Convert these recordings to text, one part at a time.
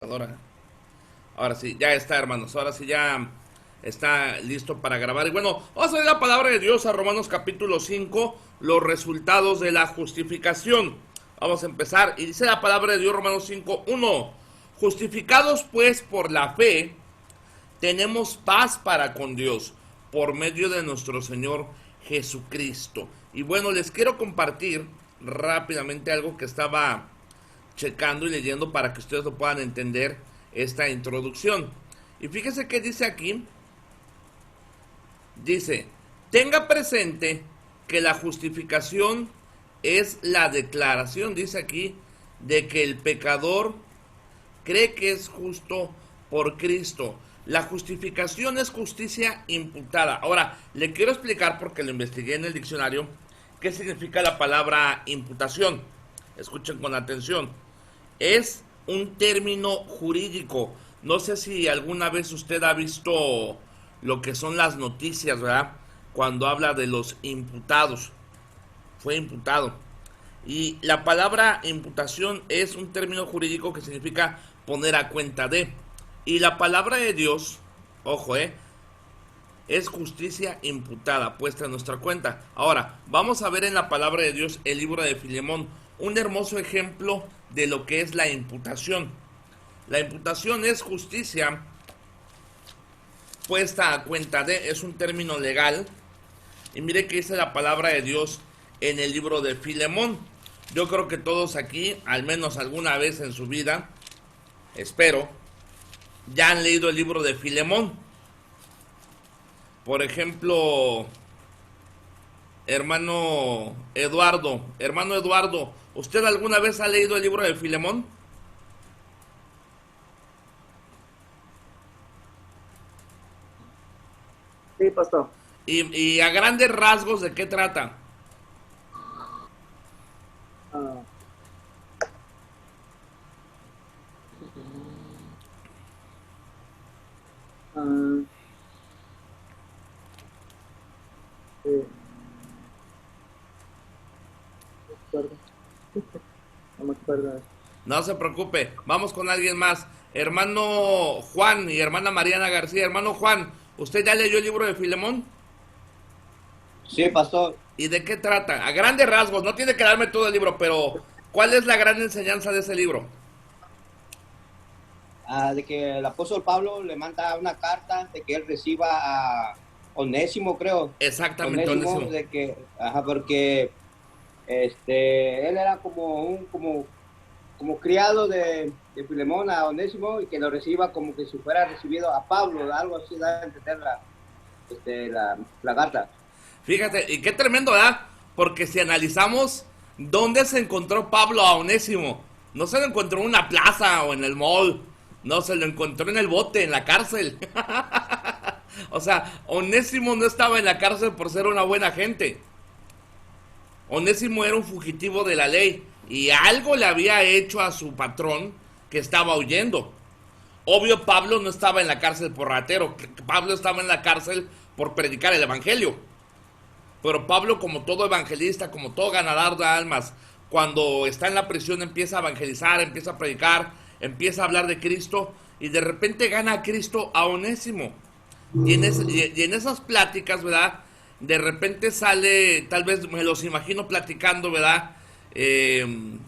grabadora. Ahora sí, ya está, hermanos. Ahora sí ya está listo para grabar. Y bueno, vamos a ver la palabra de Dios a Romanos capítulo 5, los resultados de la justificación. Vamos a empezar. Y dice la palabra de Dios, Romanos 5, 1. Justificados pues por la fe, tenemos paz para con Dios por medio de nuestro Señor Jesucristo. Y bueno, les quiero compartir rápidamente algo que estaba checando y leyendo para que ustedes lo puedan entender esta introducción. Y fíjese que dice aquí, dice, tenga presente que la justificación es la declaración, dice aquí, de que el pecador cree que es justo por Cristo. La justificación es justicia imputada. Ahora, le quiero explicar, porque lo investigué en el diccionario, qué significa la palabra imputación. Escuchen con atención. Es un término jurídico. No sé si alguna vez usted ha visto lo que son las noticias, ¿verdad? Cuando habla de los imputados. Fue imputado. Y la palabra imputación es un término jurídico que significa poner a cuenta de. Y la palabra de Dios, ojo, es justicia imputada, puesta en nuestra cuenta. Ahora, vamos a ver en la palabra de Dios el libro de Filemón, un hermoso ejemplo de lo que es la imputación. La imputación es justicia puesta a cuenta de, es un término legal. Y mire que dice la palabra de Dios en el libro de Filemón. Yo creo que todos aquí, al menos alguna vez en su vida, espero, ya han leído el libro de Filemón. Por ejemplo, hermano Eduardo, ¿usted alguna vez ha leído el libro de Filemón? Sí, pastor. Y a grandes rasgos, ¿de qué trata? Ah, ah, sí, no me acuerdo. No me acuerdo. No se preocupe, vamos con alguien más. Hermano Juan y hermana Mariana García. Hermano Juan, ¿usted ya leyó el libro de Filemón? Sí, pastor. ¿Y de qué trata? A grandes rasgos, no tiene que darme todo el libro, pero ¿cuál es la gran enseñanza de ese libro? De que el apóstol Pablo le manda una carta de que él reciba a Onésimo, creo. Exactamente, Onésimo. De que, porque él era como criado de Filemón a Onésimo, y que lo reciba como que si fuera recibido a Pablo, algo así, da a entender la carta. Fíjate, y qué tremendo, ¿verdad? Porque si analizamos dónde se encontró Pablo a Onésimo, no se lo encontró en una plaza o en el mall, no, se lo encontró en el bote, en la cárcel. O sea, Onésimo no estaba en la cárcel por ser una buena gente. Onésimo era un fugitivo de la ley y algo le había hecho a su patrón que estaba huyendo. Obvio, Pablo no estaba en la cárcel por ratero, Pablo estaba en la cárcel por predicar el evangelio. Pero Pablo, como todo evangelista, como todo ganador de almas, cuando está en la prisión empieza a evangelizar, empieza a predicar, empieza a hablar de Cristo, y de repente gana a Cristo a Onésimo. Y en esas pláticas, ¿verdad? De repente sale, tal vez me los imagino platicando, ¿verdad?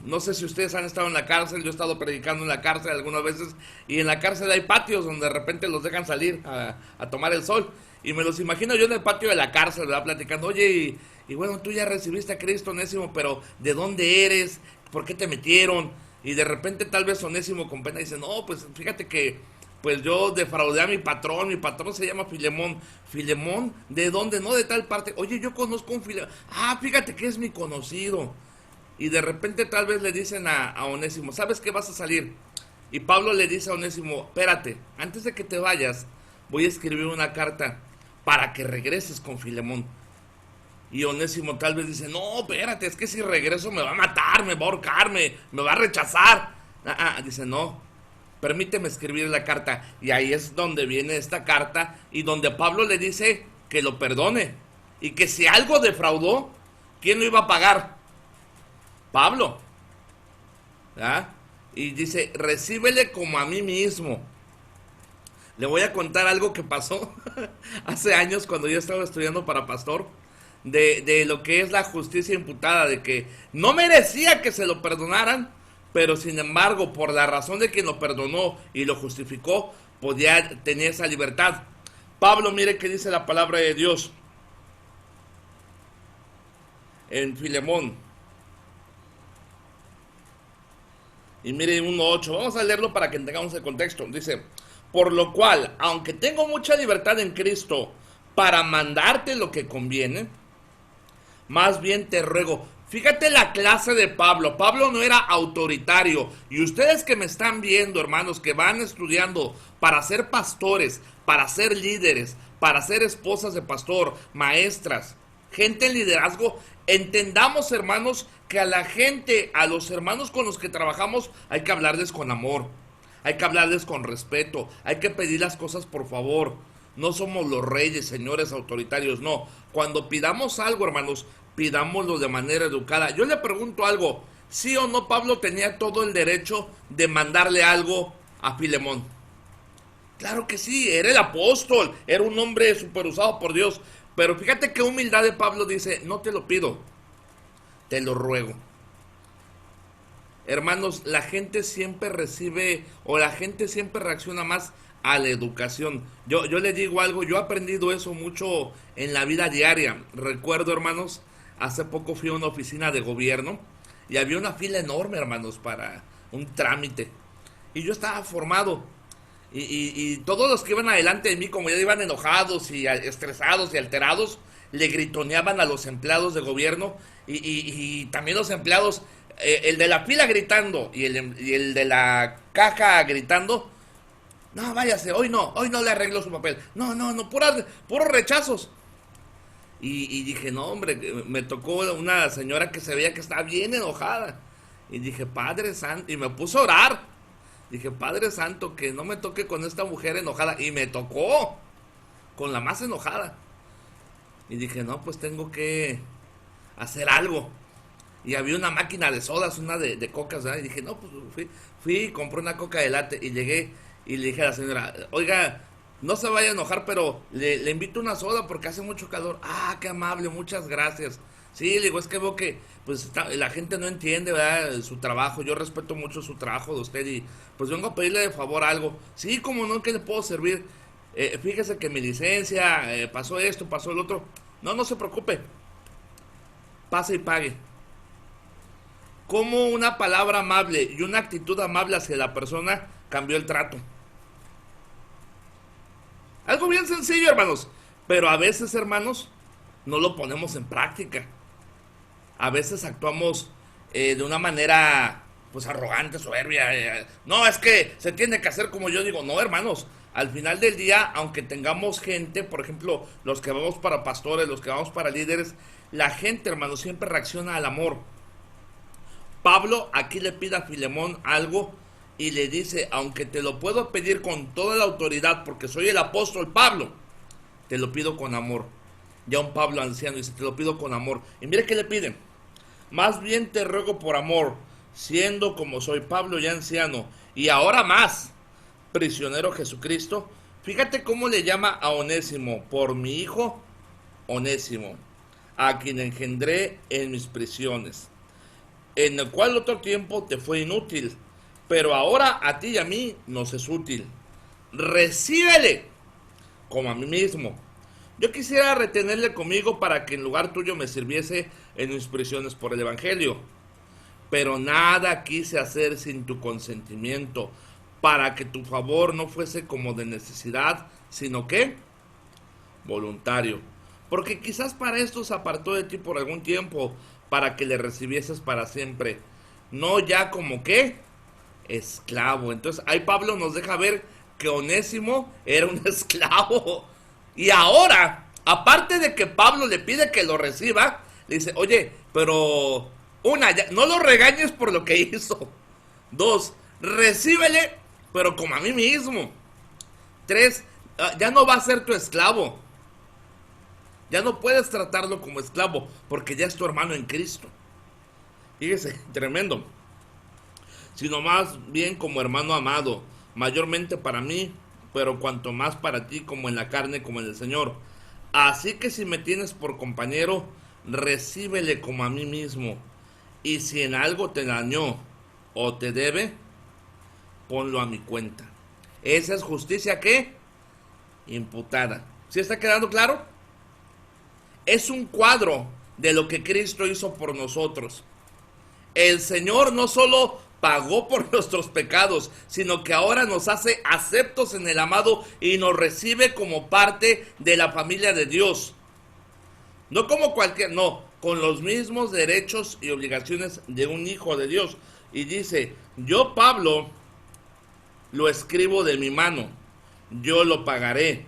No sé si ustedes han estado en la cárcel, yo he estado predicando en la cárcel algunas veces, y en la cárcel hay patios donde de repente los dejan salir a tomar el sol, y me los imagino yo en el patio de la cárcel, ¿verdad? Platicando, oye, y bueno, tú ya recibiste a Cristo, Onésimo, pero ¿de dónde eres? ¿Por qué te metieron? Y de repente tal vez Onésimo con pena dice, no, pues fíjate que pues yo defraudé a mi patrón se llama Filemón. ¿Filemón? ¿De dónde? No, de tal parte. Oye, yo conozco un Filemón. Ah, fíjate que es mi conocido. Y de repente tal vez le dicen a Onésimo, ¿sabes qué? Vas a salir. Y Pablo le dice a Onésimo, espérate, antes de que te vayas, voy a escribir una carta para que regreses con Filemón. Y Onésimo tal vez dice, no, espérate, es que si regreso me va a matar, me va a ahorcar, me va a rechazar. Dice, no, permíteme escribir la carta. Y ahí es donde viene esta carta y donde Pablo le dice que lo perdone. Y que si algo defraudó, ¿quién lo iba a pagar? Pablo. ¿Ah? Y dice, recíbele como a mí mismo. Le voy a contar algo que pasó hace años cuando yo estaba estudiando para pastor, de lo que es la justicia imputada, de que no merecía que se lo perdonaran, pero sin embargo, por la razón de quien lo perdonó y lo justificó, podía tener esa libertad. Pablo, mire qué dice la palabra de Dios en Filemón. Y mire 1:8, vamos a leerlo para que tengamos el contexto. Dice, por lo cual, aunque tengo mucha libertad en Cristo para mandarte lo que conviene, más bien te ruego. Fíjate la clase de Pablo. Pablo no era autoritario. Y ustedes que me están viendo, hermanos, que van estudiando para ser pastores, para ser líderes, para ser esposas de pastor, maestras, gente en liderazgo, entendamos, hermanos, que a la gente, a los hermanos con los que trabajamos, hay que hablarles con amor, hay que hablarles con respeto, hay que pedir las cosas por favor. No somos los reyes, señores autoritarios, no. Cuando pidamos algo, hermanos, pidámoslo de manera educada. Yo le pregunto algo, ¿sí o no Pablo tenía todo el derecho de mandarle algo a Filemón? Claro que sí, era el apóstol, era un hombre super usado por Dios. Pero fíjate qué humildad de Pablo, dice, no te lo pido, te lo ruego. Hermanos, la gente siempre recibe, o la gente siempre reacciona más a la educación. Yo le digo algo, yo he aprendido eso mucho en la vida diaria. Recuerdo, hermanos, hace poco fui a una oficina de gobierno y había una fila enorme, hermanos, para un trámite. Y yo estaba formado. Y todos los que iban adelante de mí, como ya iban enojados y estresados y alterados, le gritoneaban a los empleados de gobierno y también los empleados, el de la fila gritando y el de la caja gritando, no, váyase, hoy no le arreglo su papel, no, puros rechazos. Y dije, no, hombre, me tocó una señora que se veía que estaba bien enojada. Y dije, Padre Santo, y me puse a orar. Dije, Padre Santo, que no me toque con esta mujer enojada. Y me tocó con la más enojada. Y dije, no, pues tengo que hacer algo. Y había una máquina de sodas, una de cocas, ¿verdad? Y dije, no, pues fui, compré una coca de latte. Y llegué y le dije a la señora, oiga, no se vaya a enojar, pero le invito una soda porque hace mucho calor. Ah, qué amable, muchas gracias. Sí, le digo, es que veo que pues la gente no entiende, ¿verdad? Su trabajo. Yo respeto mucho su trabajo de usted y pues vengo a pedirle de favor algo. Sí, como no, ¿qué le puedo servir? Fíjese que mi licencia, pasó esto, pasó el otro. No se preocupe. Pase y pague. Como una palabra amable y una actitud amable hacia la persona cambió el trato. Algo bien sencillo, hermanos. Pero a veces, hermanos, no lo ponemos en práctica. A veces actuamos de una manera pues arrogante, soberbia. No, es que se tiene que hacer como yo digo. No, hermanos, al final del día, aunque tengamos gente, por ejemplo, los que vamos para pastores, los que vamos para líderes, la gente, hermanos, siempre reacciona al amor. Pablo aquí le pide a Filemón algo y le dice, aunque te lo puedo pedir con toda la autoridad porque soy el apóstol Pablo, te lo pido con amor. Ya un Pablo anciano dice, te lo pido con amor. Y mire qué le piden. Más bien te ruego por amor, siendo como soy Pablo ya anciano, y ahora más, prisionero Jesucristo. Fíjate cómo le llama a Onésimo, por mi hijo Onésimo, a quien engendré en mis prisiones, en el cual otro tiempo te fue inútil, pero ahora a ti y a mí nos es útil. Recíbele como a mí mismo. Yo quisiera retenerle conmigo para que en lugar tuyo me sirviese en mis prisiones por el Evangelio. Pero nada quise hacer sin tu consentimiento, para que tu favor no fuese como de necesidad, sino que voluntario. Porque quizás para esto se apartó de ti por algún tiempo, para que le recibieses para siempre. No ya como que esclavo. Entonces ahí Pablo nos deja ver que Onésimo era un esclavo. Y ahora, aparte de que Pablo le pide que lo reciba, le dice, oye, pero no lo regañes por lo que hizo. 2, recíbele, pero como a mí mismo. 3, ya no va a ser tu esclavo. Ya no puedes tratarlo como esclavo, porque ya es tu hermano en Cristo. Fíjese, tremendo. sino más bien como hermano amado, mayormente para mí, pero cuanto más para ti como en la carne como en el Señor. Así que si me tienes por compañero, recíbele como a mí mismo. Y si en algo te dañó o te debe, ponlo a mi cuenta. Esa es justicia que imputada. ¿Sí está quedando claro? Es un cuadro de lo que Cristo hizo por nosotros. El Señor no solo pagó por nuestros pecados, sino que ahora nos hace aceptos en el amado y nos recibe como parte de la familia de Dios. No como cualquier, no, con los mismos derechos y obligaciones de un hijo de Dios. Y dice, yo Pablo lo escribo de mi mano, yo lo pagaré,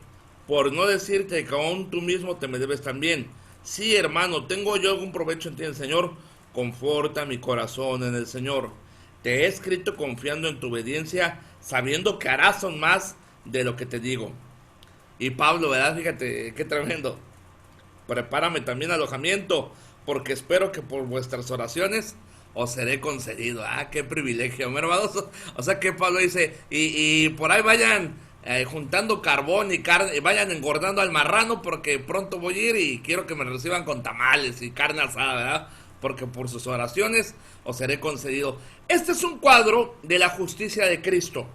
por no decirte que aún tú mismo te me debes también. Sí, hermano, tengo yo algún provecho en ti, el Señor, conforta mi corazón en el Señor. Te he escrito confiando en tu obediencia, sabiendo que harás aún más de lo que te digo. Y Pablo, ¿verdad? Fíjate, qué tremendo. Prepárame también alojamiento, porque espero que por vuestras oraciones os seré concedido. Ah, qué privilegio, mi hermano. O sea que Pablo dice, y por ahí vayan juntando carbón y carne, vayan engordando al marrano, porque pronto voy a ir y quiero que me reciban con tamales y carne asada, ¿verdad? Porque por sus oraciones os seré concedido. Este es un cuadro de la justicia de Cristo.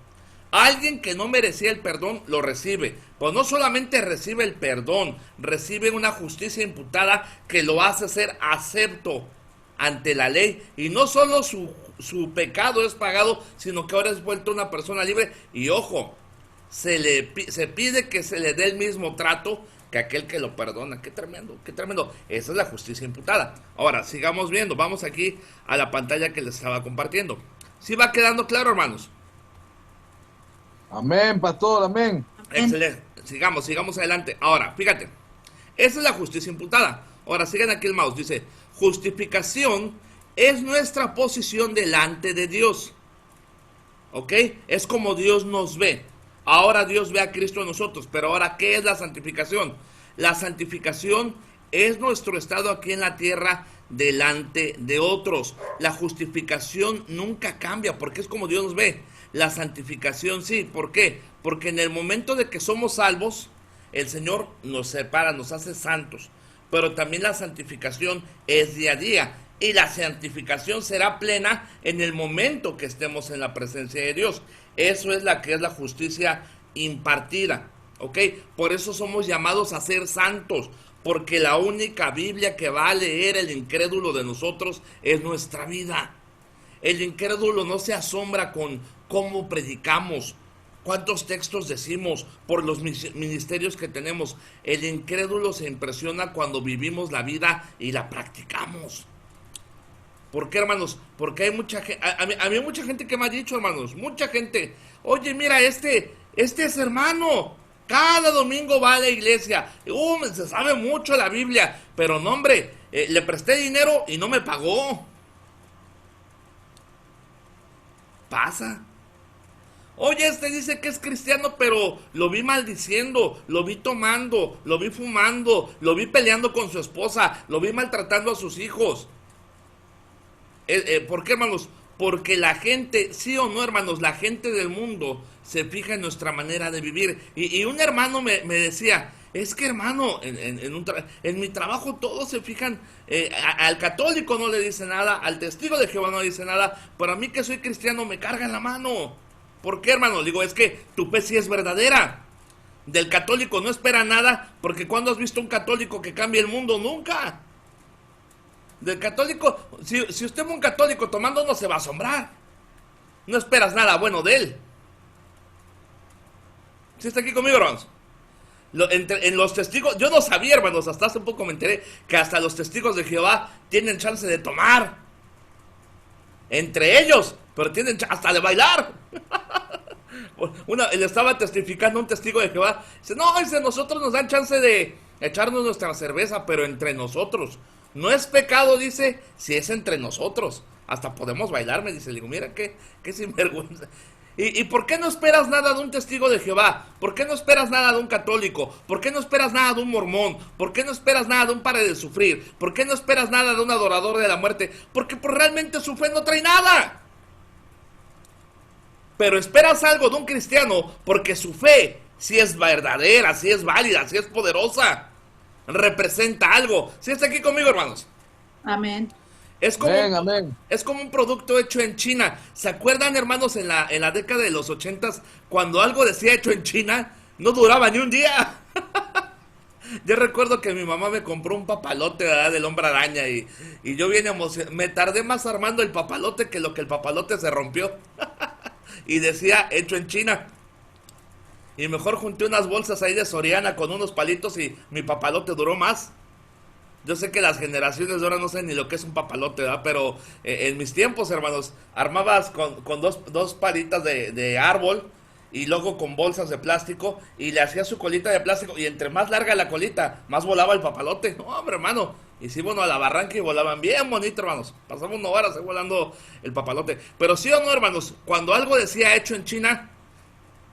Alguien que no merecía el perdón lo recibe. Pues no solamente recibe el perdón, recibe una justicia imputada que lo hace ser acepto ante la ley. Y no solo su pecado es pagado, sino que ahora es vuelto una persona libre. Y ojo, se pide que se le dé el mismo trato que aquel que lo perdona. Qué tremendo, qué tremendo. Esa es la justicia imputada. Ahora, sigamos viendo. Vamos aquí a la pantalla que les estaba compartiendo. ¿Sí va quedando claro, hermanos? Amén, pastor, amén. Excelente. Sigamos adelante. Ahora, fíjate. Esa es la justicia imputada. Ahora, sigan aquí el mouse. Dice, justificación es nuestra posición delante de Dios. ¿Ok? Es como Dios nos ve. Ahora Dios ve a Cristo en nosotros. Pero ahora, ¿qué es la santificación? La santificación es nuestro estado aquí en la tierra delante de otros. La justificación nunca cambia porque es como Dios nos ve. La santificación sí. ¿Por qué? Porque en el momento de que somos salvos, el Señor nos separa, nos hace santos. Pero también la santificación es día a día. Y la santificación será plena en el momento que estemos en la presencia de Dios. Eso es la que es la justicia impartida. ¿Ok? Por eso somos llamados a ser santos. Porque la única Biblia que va a leer el incrédulo de nosotros es nuestra vida. El incrédulo no se asombra con cómo predicamos, cuántos textos decimos, por los ministerios que tenemos. El incrédulo se impresiona cuando vivimos la vida y la practicamos. ¿Por qué, hermanos? Porque hay mucha gente, a mí hay mucha gente que me ha dicho, hermanos, mucha gente, oye, mira, este es hermano, cada domingo va a la iglesia, se sabe mucho la Biblia, pero no, hombre, le presté dinero y no me pagó. Pasa. Oye, dice que es cristiano, pero lo vi maldiciendo, lo vi tomando, lo vi fumando, lo vi peleando con su esposa, lo vi maltratando a sus hijos. ¿Por qué, hermanos? Porque la gente, sí o no, hermanos, la gente del mundo se fija en nuestra manera de vivir. Y un hermano me decía, es que, hermano, en mi trabajo todos se fijan, al católico no le dice nada, al testigo de Jehová no le dice nada, pero a mí que soy cristiano me cargan la mano. ¿Por qué, hermano? Digo, es que tu fe sí es verdadera. Del católico no espera nada, porque ¿cuándo has visto un católico que cambie el mundo? Nunca. Del católico, si usted ve un católico tomando, no se va a asombrar. No esperas nada bueno de él. ¿Sí está aquí conmigo, hermanos? En los testigos, yo no sabía, hermanos, hasta hace un poco me enteré que hasta los testigos de Jehová tienen chance de tomar. Entre ellos, pero tienen hasta de bailar. Le estaba testificando un testigo de Jehová. Dice, no, nosotros nos dan chance de echarnos nuestra cerveza, pero entre nosotros. No es pecado, dice, si es entre nosotros. Hasta podemos bailar, me dice. Le digo, mira, qué sinvergüenza. ¿Y por qué no esperas nada de un testigo de Jehová? ¿Por qué no esperas nada de un católico? ¿Por qué no esperas nada de un mormón? ¿Por qué no esperas nada de un padre de sufrir? ¿Por qué no esperas nada de un adorador de la muerte? Porque realmente su fe no trae nada. pero esperas algo de un cristiano porque su fe, si es verdadera, si es válida, si es poderosa, representa algo. Si está aquí conmigo, hermanos. Amén. Es como, Amén, amén. es como un producto hecho en China. ¿Se acuerdan, hermanos, en la década de los 80s, cuando algo decía hecho en China, no duraba ni un día? Yo recuerdo que mi mamá me compró un papalote, ¿verdad?, del Hombre Araña, y yo bien emocionado. Me tardé más armando el papalote que lo que el papalote se rompió. Y decía hecho en China. Y mejor junté unas bolsas ahí de Soriana con unos palitos y mi papalote duró más. Yo sé que las generaciones de ahora no saben ni lo que es un papalote, ¿verdad? Pero en mis tiempos, hermanos, armabas con dos palitas de árbol y luego con bolsas de plástico y le hacías su colita de plástico y entre más larga la colita, más volaba el papalote. No, hombre, hermano. Y sí, bueno, a la barranca y volaban bien bonito, hermanos. Pasamos 1 hora así volando el papalote. Pero sí o no, hermanos, cuando algo decía hecho en China,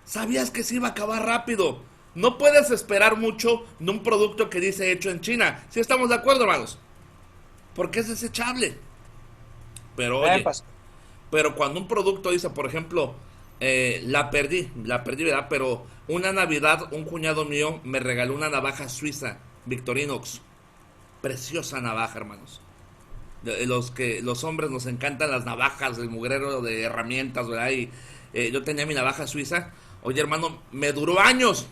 sabías que se iba a acabar rápido. No puedes esperar mucho de un producto que dice hecho en China. ¿Sí estamos de acuerdo, hermanos? Porque es desechable. Pero oye, pero cuando un producto dice, por ejemplo, la perdí, ¿verdad? Pero una Navidad, un cuñado mío me regaló una navaja suiza, Victorinox. Preciosa navaja, hermanos. Los hombres nos encantan las navajas, el mugrero de herramientas, ¿verdad? Y yo tenía mi navaja suiza. Oye, hermano, me duró años.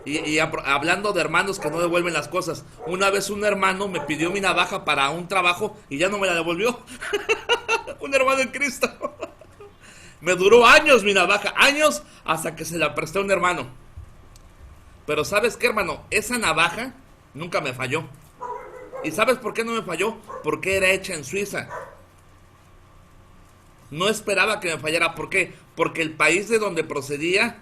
Y hablando de hermanos que no devuelven las cosas, una vez un hermano me pidió mi navaja para un trabajo y ya no me la devolvió. Un hermano en Cristo. Me duró años mi navaja, años, hasta que se la presté a un hermano. Pero ¿sabes qué, hermano? Esa navaja nunca me falló. ¿Y sabes por qué no me falló? Porque era hecha en Suiza. No esperaba que me fallara. ¿Por qué? Porque el país de donde procedía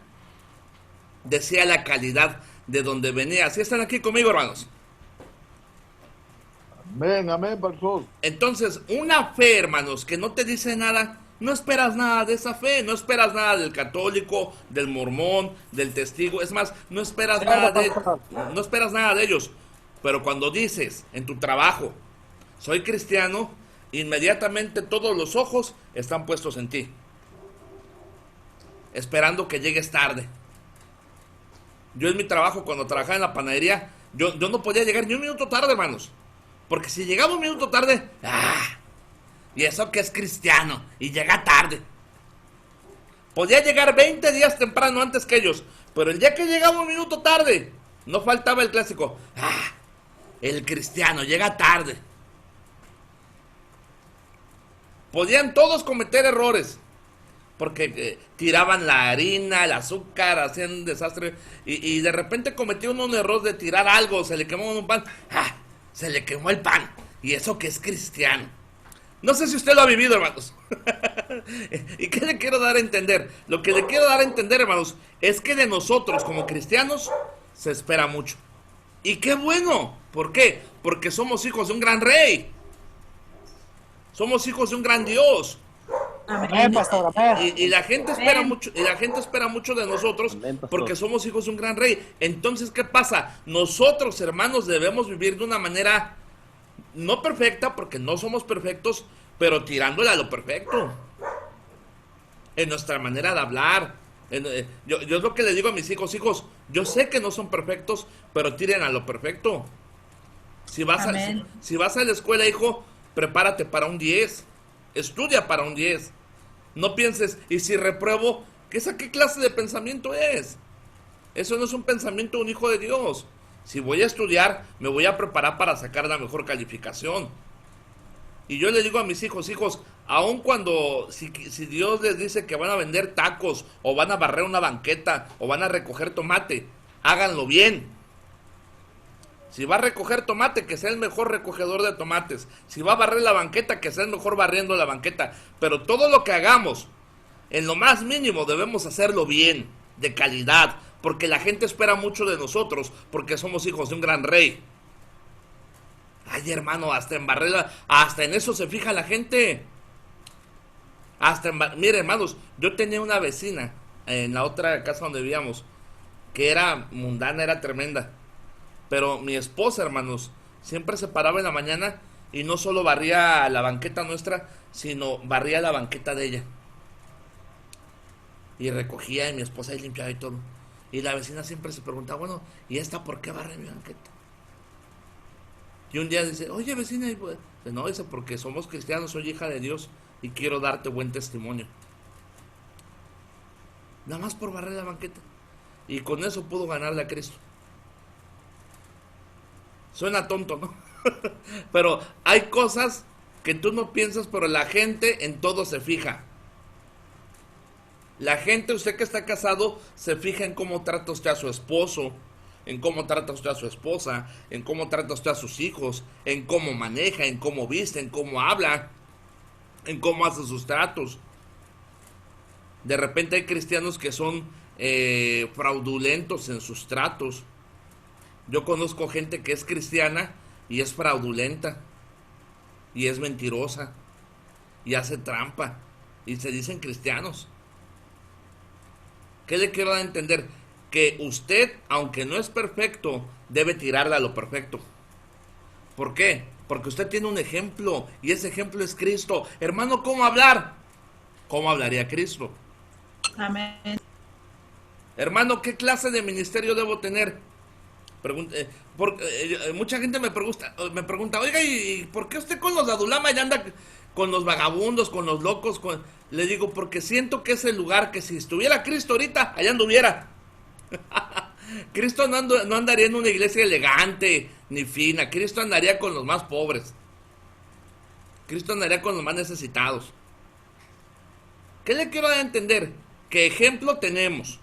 decía la calidad de donde venía. ¿Sí están aquí conmigo, hermanos? Amén, amén, pastor. Entonces, una fe, hermanos, que no te dice nada, no esperas nada de esa fe, no esperas nada del católico, del mormón, del testigo. Es más, no esperas no esperas nada de ellos. Pero cuando dices en tu trabajo, soy cristiano, inmediatamente todos los ojos están puestos en ti, esperando que llegues tarde. Yo en mi trabajo, cuando trabajaba en la panadería, yo no podía llegar ni un minuto tarde, hermanos. Porque si llegaba un minuto tarde, y eso que es cristiano, y llega tarde. Podía llegar 20 días temprano antes que ellos, pero el día que llegaba un minuto tarde, no faltaba el clásico, el cristiano llega tarde. Podían todos cometer errores, porque tiraban la harina, el azúcar, hacían un desastre, y de repente cometió uno un error de tirar algo, se le quemó un pan, se le quemó el pan, y eso que es cristiano. No sé si usted lo ha vivido, hermanos. ¿Y qué le quiero dar a entender? Lo que le quiero dar a entender, hermanos, es que de nosotros como cristianos se espera mucho. Y qué bueno. ¿Por qué? Porque somos hijos de un gran rey. Somos hijos de un gran Dios. Amén, pastor. Amén. Y la gente espera mucho, y la gente espera mucho de nosotros. Amén, pastor. Porque somos hijos de un gran rey. Entonces, ¿qué pasa? Nosotros, hermanos, debemos vivir de una manera no perfecta, porque no somos perfectos, pero tirándole a lo perfecto. En nuestra manera de hablar. Yo es lo que le digo a mis hijos: hijos, yo sé que no son perfectos, pero tiren a lo perfecto. Si vas a la escuela, hijo, prepárate para un 10. Estudia para un 10. No pienses, y si repruebo, ¿qué clase de pensamiento es? Eso no es un pensamiento de un hijo de Dios. Si voy a estudiar, me voy a preparar para sacar la mejor calificación. Y yo le digo a mis hijos: hijos, aun cuando, si Dios les dice que van a vender tacos, o van a barrer una banqueta, o van a recoger tomate, háganlo bien. Si va a recoger tomate, que sea el mejor recogedor de tomates. Si va a barrer la banqueta, que sea el mejor barriendo la banqueta. Pero todo lo que hagamos, en lo más mínimo, debemos hacerlo bien, de calidad, porque la gente espera mucho de nosotros, porque somos hijos de un gran rey. Ay, hermano, hasta en eso se fija la gente. Mire, hermanos, yo tenía una vecina en la otra casa donde vivíamos, que era mundana, era tremenda. Pero mi esposa, hermanos, siempre se paraba en la mañana y no solo barría la banqueta nuestra, sino barría la banqueta de ella. Y recogía y mi esposa ahí limpiaba y todo. Y la vecina siempre se preguntaba, bueno, ¿y esta por qué barre mi banqueta? Y un día dice, oye vecina, y pues, no, dice, porque somos cristianos, soy hija de Dios y quiero darte buen testimonio. Nada más por barrer la banqueta. Y con eso pudo ganarle a Cristo. Suena tonto, ¿no? Pero hay cosas que tú no piensas, pero la gente en todo se fija. La gente, usted que está casado, se fija en cómo trata usted a su esposo, en cómo trata usted a su esposa, en cómo trata usted a sus hijos, en cómo maneja, en cómo viste, en cómo habla, en cómo hace sus tratos. De repente hay cristianos que son fraudulentos en sus tratos. Yo conozco gente que es cristiana y es fraudulenta, y es mentirosa, y hace trampa, y se dicen cristianos. ¿Qué le quiero dar a entender? Que usted, aunque no es perfecto, debe tirarle a lo perfecto. ¿Por qué? Porque usted tiene un ejemplo, y ese ejemplo es Cristo. Hermano, ¿cómo hablar? ¿Cómo hablaría Cristo? Amén. Hermano, ¿qué clase de ministerio debo tener? Mucha gente me pregunta, oiga, ¿y por qué usted con los adulama y anda con los vagabundos, con los locos? Le digo, porque siento que es el lugar que si estuviera Cristo ahorita, allá anduviera. Cristo no andaría en una iglesia elegante ni fina. Cristo andaría con los más pobres. Cristo andaría con los más necesitados. ¿Qué le quiero dar a entender? ¿Qué ejemplo tenemos?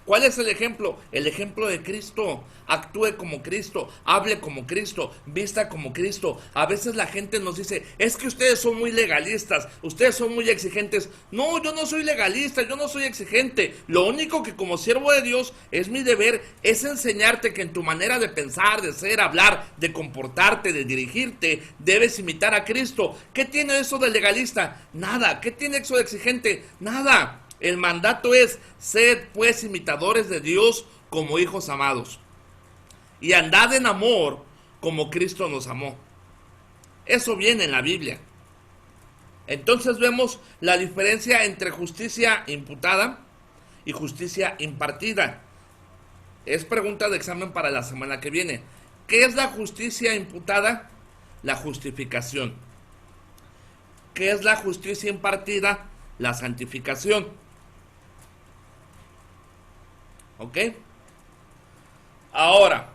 ¿Cuál es el ejemplo? El ejemplo de Cristo. Actúe como Cristo, hable como Cristo, vista como Cristo. A veces la gente nos dice, es que ustedes son muy legalistas, ustedes son muy exigentes. No, yo no soy legalista, yo no soy exigente. Lo único que como siervo de Dios es mi deber, es enseñarte que en tu manera de pensar, de ser, hablar, de comportarte, de dirigirte, debes imitar a Cristo. ¿Qué tiene eso de legalista? Nada. ¿Qué tiene eso de exigente? Nada. El mandato es, sed pues imitadores de Dios como hijos amados, y andad en amor como Cristo nos amó. Eso viene en la Biblia. Entonces vemos la diferencia entre justicia imputada y justicia impartida. Es pregunta de examen para la semana que viene. ¿Qué es la justicia imputada? La justificación. ¿Qué es la justicia impartida? La santificación. ¿Ok? Ahora,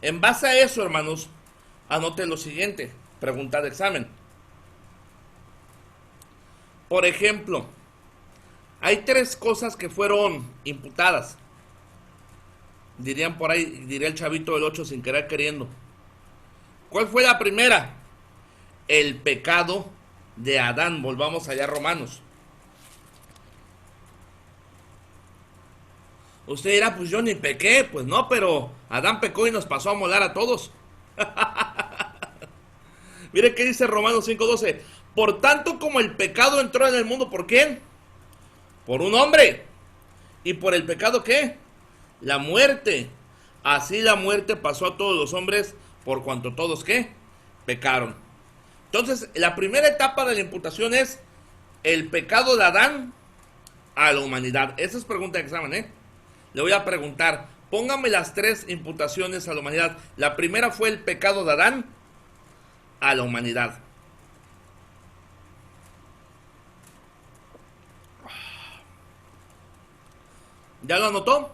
en base a eso, hermanos, anote lo siguiente. Pregunta de examen. Por ejemplo, hay 3 cosas que fueron imputadas. Dirían por ahí, diría el chavito del 8 sin querer queriendo. ¿Cuál fue la primera? El pecado de Adán. Volvamos allá a Romanos. Usted dirá, pues yo ni pequé. Pues no, pero Adán pecó y nos pasó a molar a todos. Mire qué dice Romanos 5:12. Por tanto, como el pecado entró en el mundo, ¿por quién? Por un hombre. ¿Y por el pecado qué? La muerte. Así la muerte pasó a todos los hombres, por cuanto todos ¿qué? Pecaron. Entonces, la primera etapa de la imputación es el pecado de Adán a la humanidad. Esa es pregunta de examen, ¿eh? Le voy a preguntar, póngame las 3 imputaciones a la humanidad. La primera fue el pecado de Adán a la humanidad. ¿Ya lo anotó?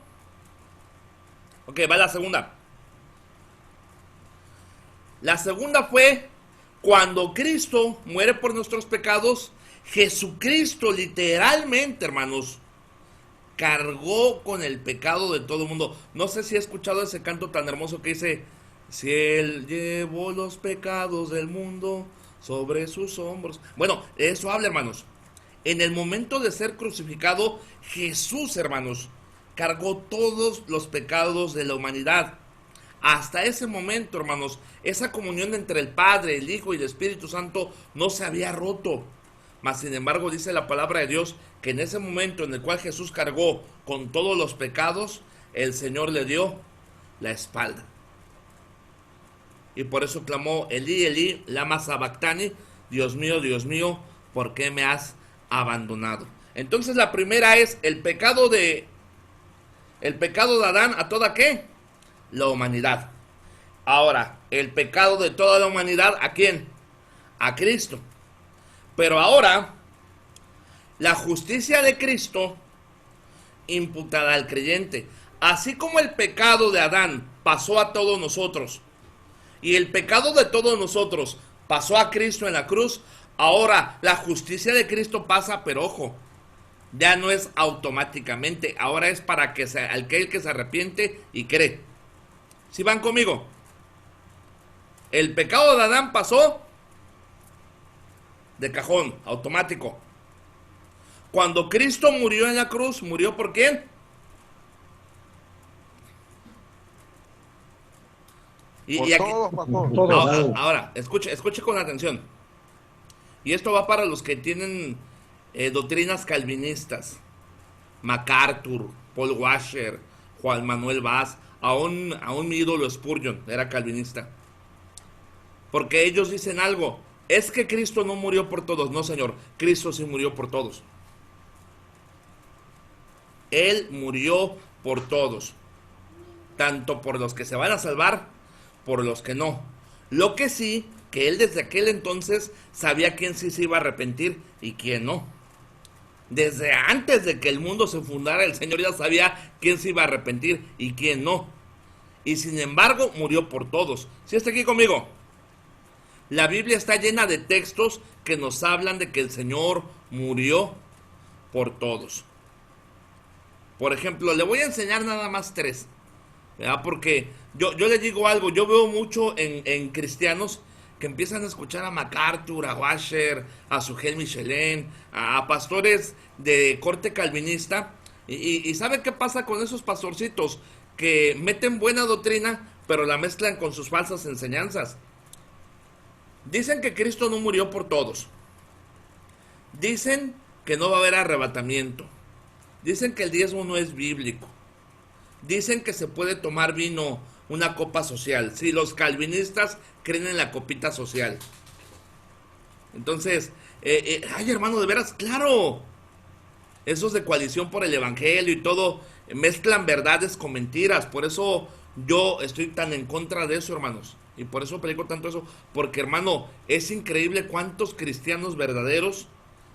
Ok, va la segunda. La segunda fue cuando Cristo muere por nuestros pecados. Jesucristo literalmente, hermanos, cargó con el pecado de todo el mundo. No sé si he escuchado ese canto tan hermoso que dice, si Él llevó los pecados del mundo sobre sus hombros. Bueno, eso habla, hermanos. En el momento de ser crucificado, Jesús, hermanos, cargó todos los pecados de la humanidad. Hasta ese momento, hermanos, esa comunión entre el Padre, el Hijo y el Espíritu Santo no se había roto. Mas, sin embargo, dice la palabra de Dios que en ese momento en el cual Jesús cargó con todos los pecados, el Señor le dio la espalda. Y por eso clamó, Elí, Elí, lama sabactani, Dios mío, ¿por qué me has abandonado? Entonces la primera es el pecado de Adán a toda qué? La humanidad. Ahora, el pecado de toda la humanidad, ¿a quién? A Cristo. Pero ahora, la justicia de Cristo imputada al creyente. Así como el pecado de Adán pasó a todos nosotros y el pecado de todos nosotros pasó a Cristo en la cruz, ahora la justicia de Cristo pasa, pero ojo, ya no es automáticamente, ahora es para que aquel que se arrepiente y cree. ¿Sí van conmigo? El pecado de Adán pasó de cajón, automático. Cuando Cristo murió en la cruz, ¿murió por quién? Y aquí, Todos, pastor. ahora, escuche con atención. Y esto va para los que tienen doctrinas calvinistas. MacArthur, Paul Washer, Juan Manuel Vaz, aún mi ídolo Spurgeon era calvinista. Porque ellos dicen algo, es que Cristo no murió por todos. No, señor, Cristo sí murió por todos. Él murió por todos. Tanto por los que se van a salvar, por los que no. Lo que sí, que él desde aquel entonces sabía quién sí se iba a arrepentir y quién no. Desde antes de que el mundo se fundara, el Señor ya sabía quién se iba a arrepentir y quién no. Y sin embargo, murió por todos. ¿Sí está aquí conmigo? La Biblia está llena de textos que nos hablan de que el Señor murió por todos. Por ejemplo, le voy a enseñar nada más 3. ¿Verdad? Porque yo le digo algo, yo veo mucho en cristianos que empiezan a escuchar a MacArthur, a Washer, a Sugel Michelin, a pastores de corte calvinista. Y ¿sabe qué pasa con esos pastorcitos? Que meten buena doctrina, pero la mezclan con sus falsas enseñanzas. Dicen que Cristo no murió por todos. Dicen que no va a haber arrebatamiento. Dicen que el diezmo no es bíblico. Dicen que se puede tomar vino, una copa social. Sí, los calvinistas creen en la copita social. Entonces, ay hermano, de veras, claro. Esos de Coalición por el Evangelio y todo, mezclan verdades con mentiras. Por eso yo estoy tan en contra de eso, hermanos. Y por eso predico tanto eso. Porque, hermano, es increíble cuántos cristianos verdaderos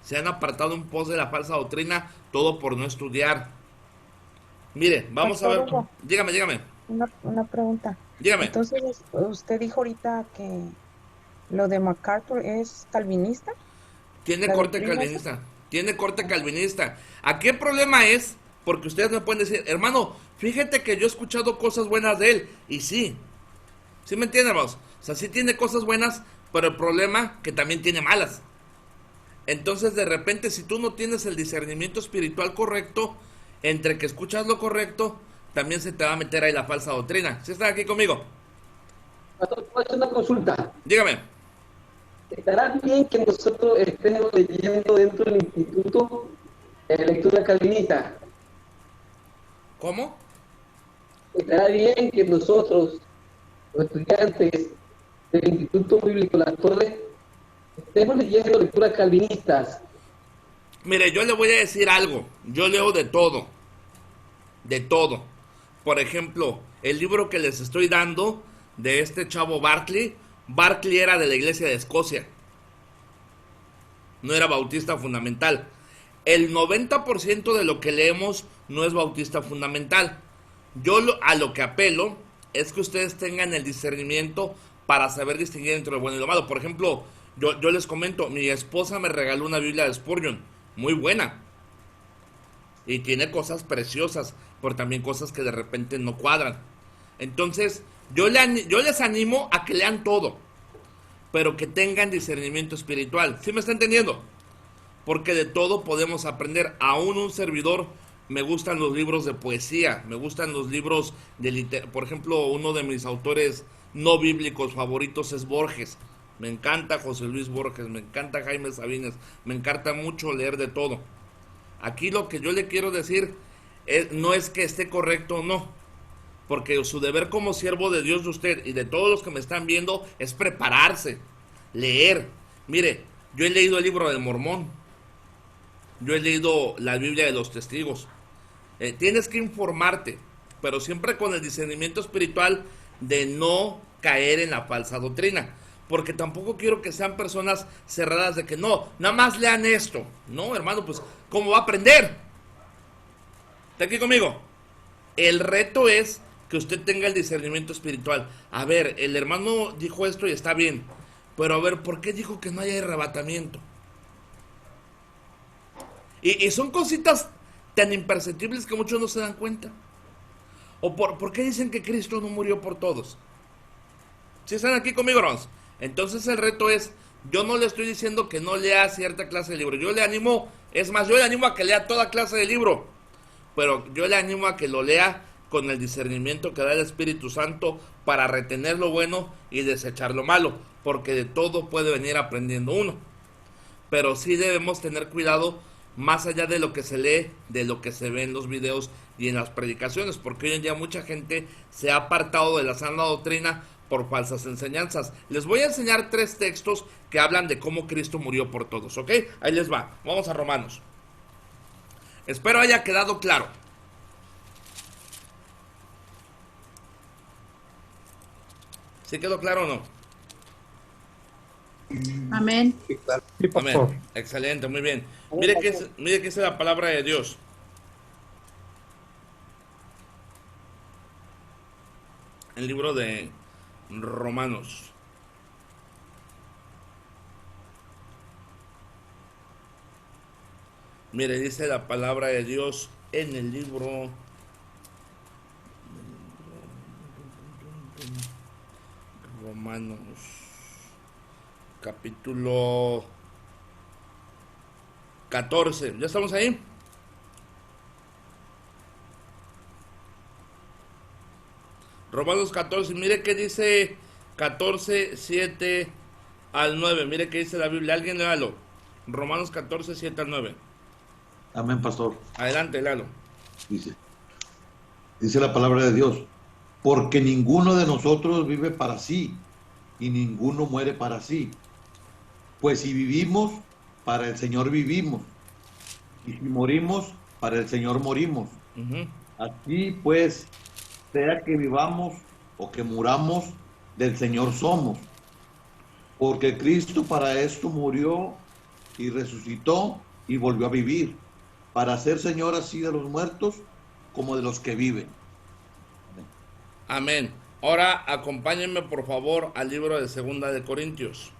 se han apartado en pos de la falsa doctrina, todo por no estudiar. Mire, vamos a ver. Dígame. Una pregunta. Dígame. Entonces, usted dijo ahorita que lo de MacArthur es calvinista. Tiene corte calvinista. Tiene corte calvinista. Aquí el problema es, porque ustedes me pueden decir, hermano, fíjate que yo he escuchado cosas buenas de él. Y sí. ¿Sí me entienden, hermanos? O sea, sí tiene cosas buenas, pero el problema que también tiene malas. Entonces, de repente, si tú no tienes el discernimiento espiritual correcto, entre que escuchas lo correcto, también se te va a meter ahí la falsa doctrina. ¿Sí están aquí conmigo? Pastor, ¿puedo hacer una consulta? Dígame. ¿Estará bien que nosotros estemos leyendo dentro del instituto lectura calvinista? ¿Cómo? ¿Estará bien que nosotros, los estudiantes del Instituto Bíblico Las Torres, estemos leyendo lecturas calvinistas? Mire, yo le voy a decir algo. Yo leo de todo. De todo. Por ejemplo, el libro que les estoy dando de este chavo Barclay. Barclay era de la iglesia de Escocia. No era bautista fundamental. El 90% de lo que leemos no es bautista fundamental. Yo a lo que apelo es que ustedes tengan el discernimiento para saber distinguir entre lo bueno y lo malo. Por ejemplo, yo les comento, mi esposa me regaló una Biblia de Spurgeon, muy buena. Y tiene cosas preciosas, pero también cosas que de repente no cuadran. Entonces, yo les animo a que lean todo, pero que tengan discernimiento espiritual. ¿Sí me está entendiendo? Porque de todo podemos aprender. Aún un servidor, me gustan los libros de poesía, me gustan los libros de por ejemplo, uno de mis autores no bíblicos favoritos es Borges. Me encanta José Luis Borges, me encanta Jaime Sabines, me encanta mucho leer de todo. Aquí lo que yo le quiero decir no es que esté correcto o no, porque su deber como siervo de Dios de usted y de todos los que me están viendo es prepararse, leer. Mire, yo he leído el libro del Mormón, yo he leído la Biblia de los testigos. Tienes que informarte, pero siempre con el discernimiento espiritual de no caer en la falsa doctrina. Porque tampoco quiero que sean personas cerradas de que no, nada más lean esto. No, hermano, pues, ¿cómo va a aprender? ¿Está aquí conmigo? El reto es que usted tenga el discernimiento espiritual. A ver, el hermano dijo esto y está bien, pero a ver, ¿por qué dijo que no haya arrebatamiento? Y son cositas tan imperceptibles que muchos no se dan cuenta. ¿O por qué dicen que Cristo no murió por todos? ¿Sí están aquí conmigo, hermanos? Entonces el reto es, yo no le estoy diciendo que no lea cierta clase de libro. Yo le animo, es más, yo le animo a que lea toda clase de libro. Pero yo le animo a que lo lea con el discernimiento que da el Espíritu Santo para retener lo bueno y desechar lo malo. Porque de todo puede venir aprendiendo uno. Pero sí debemos tener cuidado más allá de lo que se lee, de lo que se ve en los videos y en las predicaciones, porque hoy en día mucha gente se ha apartado de la sana doctrina por falsas enseñanzas. Les voy a enseñar 3 textos que hablan de cómo Cristo murió por todos, ¿ok? Ahí les va, vamos a Romanos. Espero haya quedado claro. ¿Sí quedó claro o no? Amén. Sí, claro. Amén. Excelente, muy bien. Mire que es la palabra de Dios. El libro de Romanos. Mire, dice la palabra de Dios en el libro Romanos, capítulo 14. ¿Ya estamos ahí? Romanos 14, mire que dice 14, 7 al 9. Mire que dice la Biblia, alguien léalo. Romanos 14, 7 al 9. Amén, pastor. Adelante, léalo. Dice la palabra de Dios, porque ninguno de nosotros vive para sí y ninguno muere para sí. Pues si vivimos, para el Señor vivimos, y si morimos, para el Señor morimos. Así pues, sea que vivamos o que muramos, del Señor somos. Porque Cristo para esto murió y resucitó y volvió a vivir, para ser Señor así de los muertos como de los que viven. Amén. Ahora acompáñenme por favor al libro de Segunda de Corintios.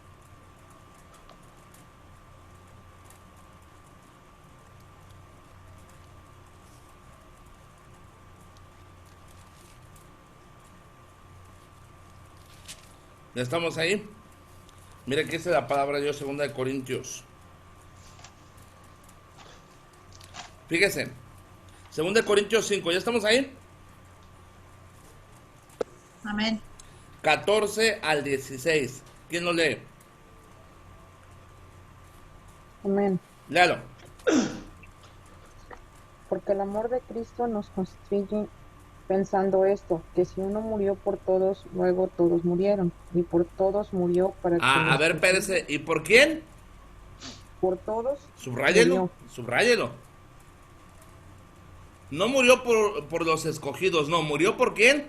¿Ya estamos ahí? Mire que dice la palabra de Dios, Segunda de Corintios. Fíjese, Segunda de Corintios 5, ¿ya estamos ahí? Amén. 14 al 16. ¿Quién lo lee? Amén. Léalo. Porque el amor de Cristo nos constriñe pensando esto, que si uno murió por todos, luego todos murieron, y por todos murió para que... A ver, espérese, ¿y por quién? Por todos Subráyelo, murió. subráyelo. No murió por los escogidos, no, ¿murió por quién?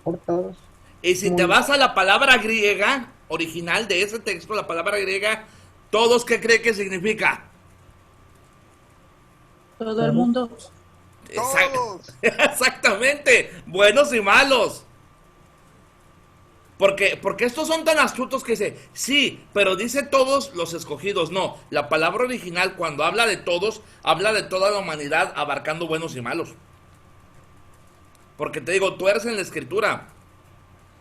Por todos. Y si te vas a la palabra griega original de ese texto, la palabra griega, ¿todos qué cree que significa? Todo el mundo. Exactamente, buenos y malos. Porque estos son tan astutos que dice, sí, pero dice todos los escogidos. No, la palabra original cuando habla de todos, habla de toda la humanidad abarcando buenos y malos. Porque te digo, tú eres en la escritura.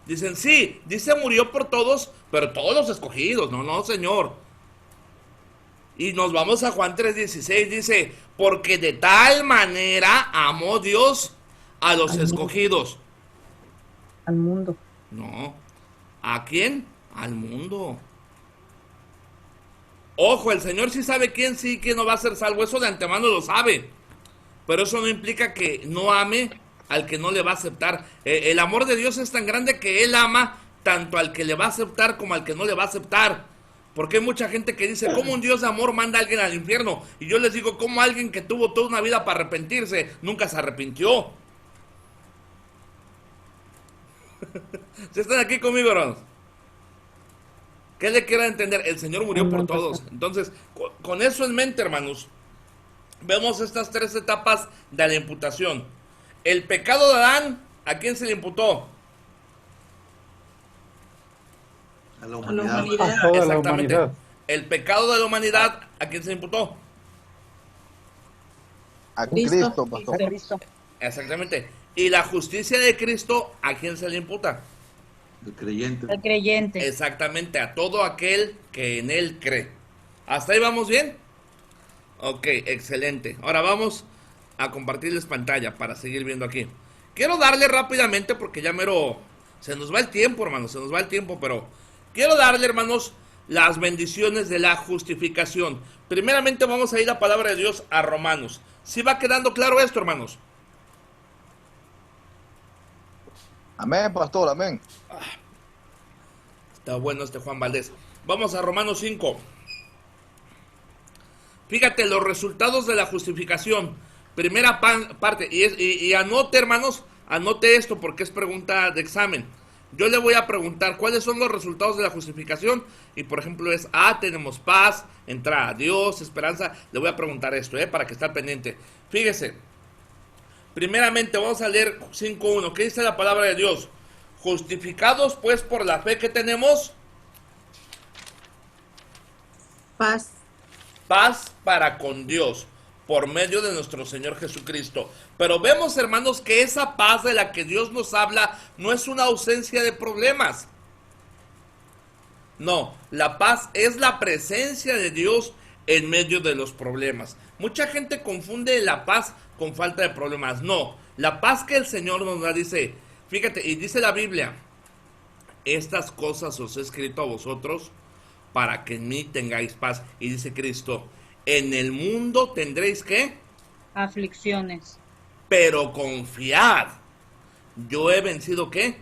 Dicen, sí, dice murió por todos, pero todos los escogidos. No, no, señor. Y nos vamos a Juan 3:16, dice, porque de tal manera amó Dios a los escogidos. Al mundo. No. ¿A quién? Al mundo. Ojo, el Señor sí sabe quién sí y quién no va a ser salvo. Eso de antemano lo sabe. Pero eso no implica que no ame al que no le va a aceptar. El amor de Dios es tan grande que Él ama tanto al que le va a aceptar como al que no le va a aceptar. Porque hay mucha gente que dice, ¿cómo un Dios de amor manda a alguien al infierno? Y yo les digo, ¿cómo alguien que tuvo toda una vida para arrepentirse, nunca se arrepintió? ¿Sí están aquí conmigo, hermanos? ¿Qué le quiera entender? El Señor murió por todos. Entonces, con eso en mente, hermanos, vemos estas tres etapas de la imputación. El pecado de Adán, ¿a quién se le imputó? A la A la humanidad. humanidad. A toda la Exactamente. humanidad. El pecado de la humanidad, ¿a quién se le imputó? A Cristo. Cristo, pastor. A Cristo. Exactamente. Y la justicia de Cristo, ¿a quién se le imputa? El creyente. El creyente. Exactamente, a todo aquel que en él cree. ¿Hasta ahí vamos bien? Ok, excelente. Ahora vamos a compartirles pantalla para seguir viendo aquí. Quiero darle rápidamente, porque ya mero se nos va el tiempo, hermanos, se nos va el tiempo, pero quiero darle, hermanos, las bendiciones de la justificación. Primeramente vamos a ir a la palabra de Dios a Romanos. ¿Sí va quedando claro esto, hermanos? Amén, pastor, amén. Está bueno este Juan Valdés. Vamos a Romanos 5. Fíjate los resultados de la justificación. Primera parte. Y anote, hermanos, anote esto porque es pregunta de examen. Yo le voy a preguntar cuáles son los resultados de la justificación. Y por ejemplo es A, tenemos paz, entrada a Dios, esperanza. Le voy a preguntar esto, para que esté pendiente. Fíjese. Primeramente vamos a leer 5.1. ¿Qué dice la palabra de Dios? Justificados pues por la fe que tenemos, Paz. paz para con Dios por medio de nuestro Señor Jesucristo. Pero vemos, hermanos, que esa paz de la que Dios nos habla no es una ausencia de problemas. No, la paz es la presencia de Dios en medio de los problemas. Mucha gente confunde la paz con falta de problemas. No, la paz que el Señor nos da, dice, fíjate, y dice la Biblia, estas cosas os he escrito a vosotros para que en mí tengáis paz. Y dice Cristo, en el mundo tendréis ¿qué? Aflicciones. Pero confiad, yo he vencido ¿qué?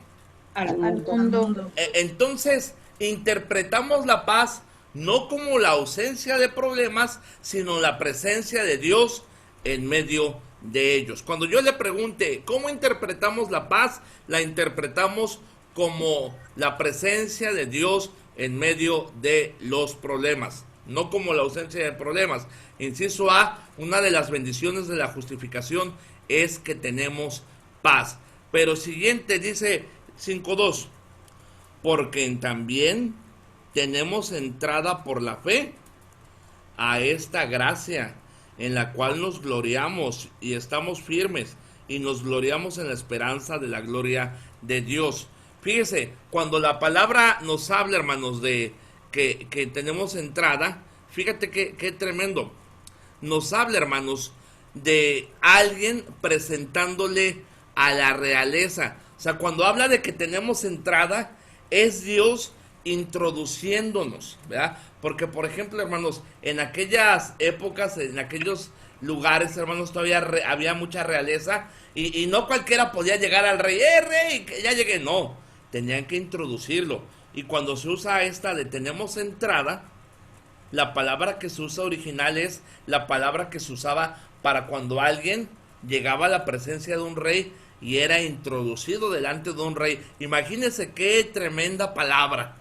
Al Al mundo. Entonces, interpretamos la paz no como la ausencia de problemas, sino la presencia de Dios en medio de ellos. Cuando yo le pregunte, ¿cómo interpretamos la paz? La interpretamos como la presencia de Dios en medio de los problemas, no como la ausencia de problemas. Inciso A, una de las bendiciones de la justificación es que tenemos paz. Pero siguiente dice 5.2, porque también tenemos entrada por la fe a esta gracia en la cual nos gloriamos y estamos firmes y nos gloriamos en la esperanza de la gloria de Dios. Fíjese, cuando la palabra nos habla, hermanos, de que tenemos entrada, fíjate qué tremendo. Nos habla, hermanos, de alguien presentándole a la realeza. O sea, cuando habla de que tenemos entrada, es Dios introduciéndonos, ¿verdad? Porque, por ejemplo, hermanos, en aquellas épocas, en aquellos lugares, hermanos, todavía había mucha realeza y no cualquiera podía llegar al rey, rey, que ya llegué, no, tenían que introducirlo. Y cuando se usa esta de tenemos entrada, la palabra que se usa original es la palabra que se usaba para cuando alguien llegaba a la presencia de un rey y era introducido delante de un rey. Imagínense qué tremenda palabra.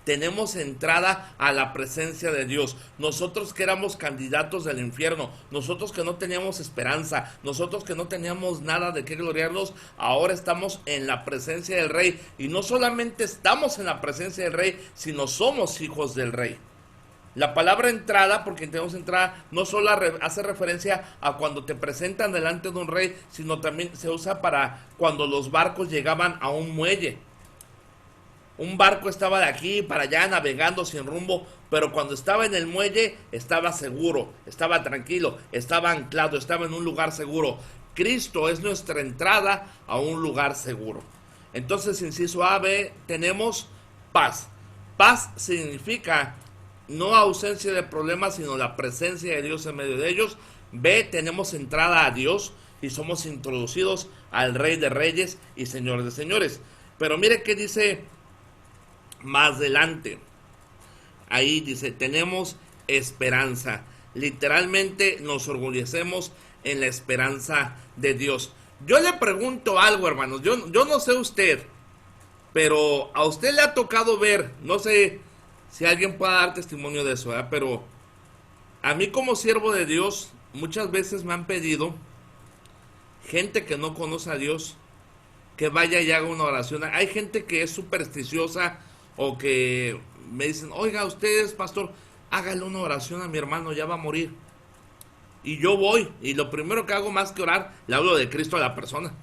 Tenemos entrada a la presencia de Dios. Nosotros que éramos candidatos del infierno, nosotros que no teníamos esperanza, nosotros que no teníamos nada de qué gloriarnos, ahora estamos en la presencia del Rey. Y no solamente estamos en la presencia del Rey, sino somos hijos del Rey. La palabra entrada, porque tenemos entrada, no solo hace referencia a cuando te presentan delante de un rey, sino también se usa para cuando los barcos llegaban a un muelle. Un barco estaba de aquí para allá navegando sin rumbo, pero cuando estaba en el muelle estaba seguro, estaba tranquilo, estaba anclado, estaba en un lugar seguro. Cristo es nuestra entrada a un lugar seguro. Entonces, inciso A, B, tenemos paz. Paz significa no ausencia de problemas, sino la presencia de Dios en medio de ellos. B, tenemos entrada a Dios y somos introducidos al Rey de Reyes y Señor de Señores. Pero mire qué dice más adelante. ahí dice, tenemos esperanza. Literalmente nos orgullecemos en la esperanza de Dios. Yo le pregunto algo, hermanos, yo no sé usted, pero a usted le ha tocado ver, no sé si alguien pueda dar testimonio de eso, ¿verdad? Pero a mí como siervo de Dios, muchas veces me han pedido gente que no conoce a Dios, que vaya y haga una oración. Hay gente que es supersticiosa o que me dicen, oiga, usted es pastor, hágale una oración a mi hermano, ya va a morir. Y yo voy, y lo primero que hago más que orar, le hablo de Cristo a la persona.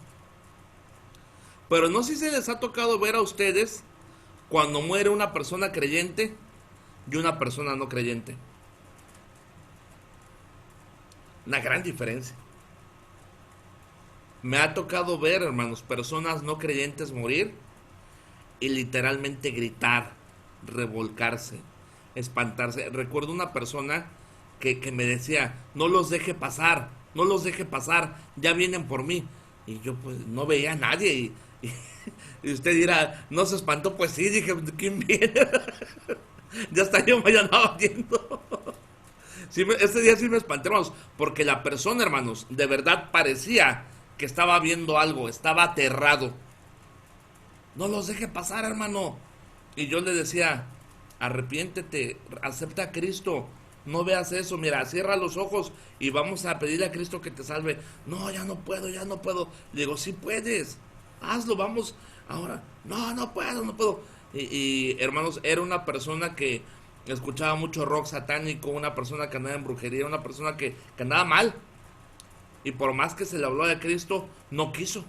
Pero no sé si les ha tocado ver a ustedes cuando muere una persona creyente y una persona no creyente. Una gran diferencia. Me ha tocado ver, hermanos, personas no creyentes morir y literalmente gritar, revolcarse, espantarse. Recuerdo una persona que me decía, no los deje pasar, no los deje pasar, ya vienen por mí. Y yo pues no veía a nadie y usted dirá, ¿no se espantó? Pues sí, dije, ¿quién viene? Ya hasta yo me andaba viendo. Sí, ese día sí me espanté, hermanos, porque la persona, hermanos, de verdad parecía que estaba viendo algo, estaba aterrado. No los deje pasar, hermano. Y yo le decía, arrepiéntete, acepta a Cristo, no veas eso, mira, cierra los ojos y vamos a pedirle a Cristo que te salve. No, ya no puedo, ya no puedo. Le digo, sí puedes, hazlo, vamos ahora. No, no puedo, no puedo. Y hermanos, era una persona que escuchaba mucho rock satánico, una persona que andaba en brujería, una persona que andaba mal. Y por más que se le habló de Cristo, no quiso.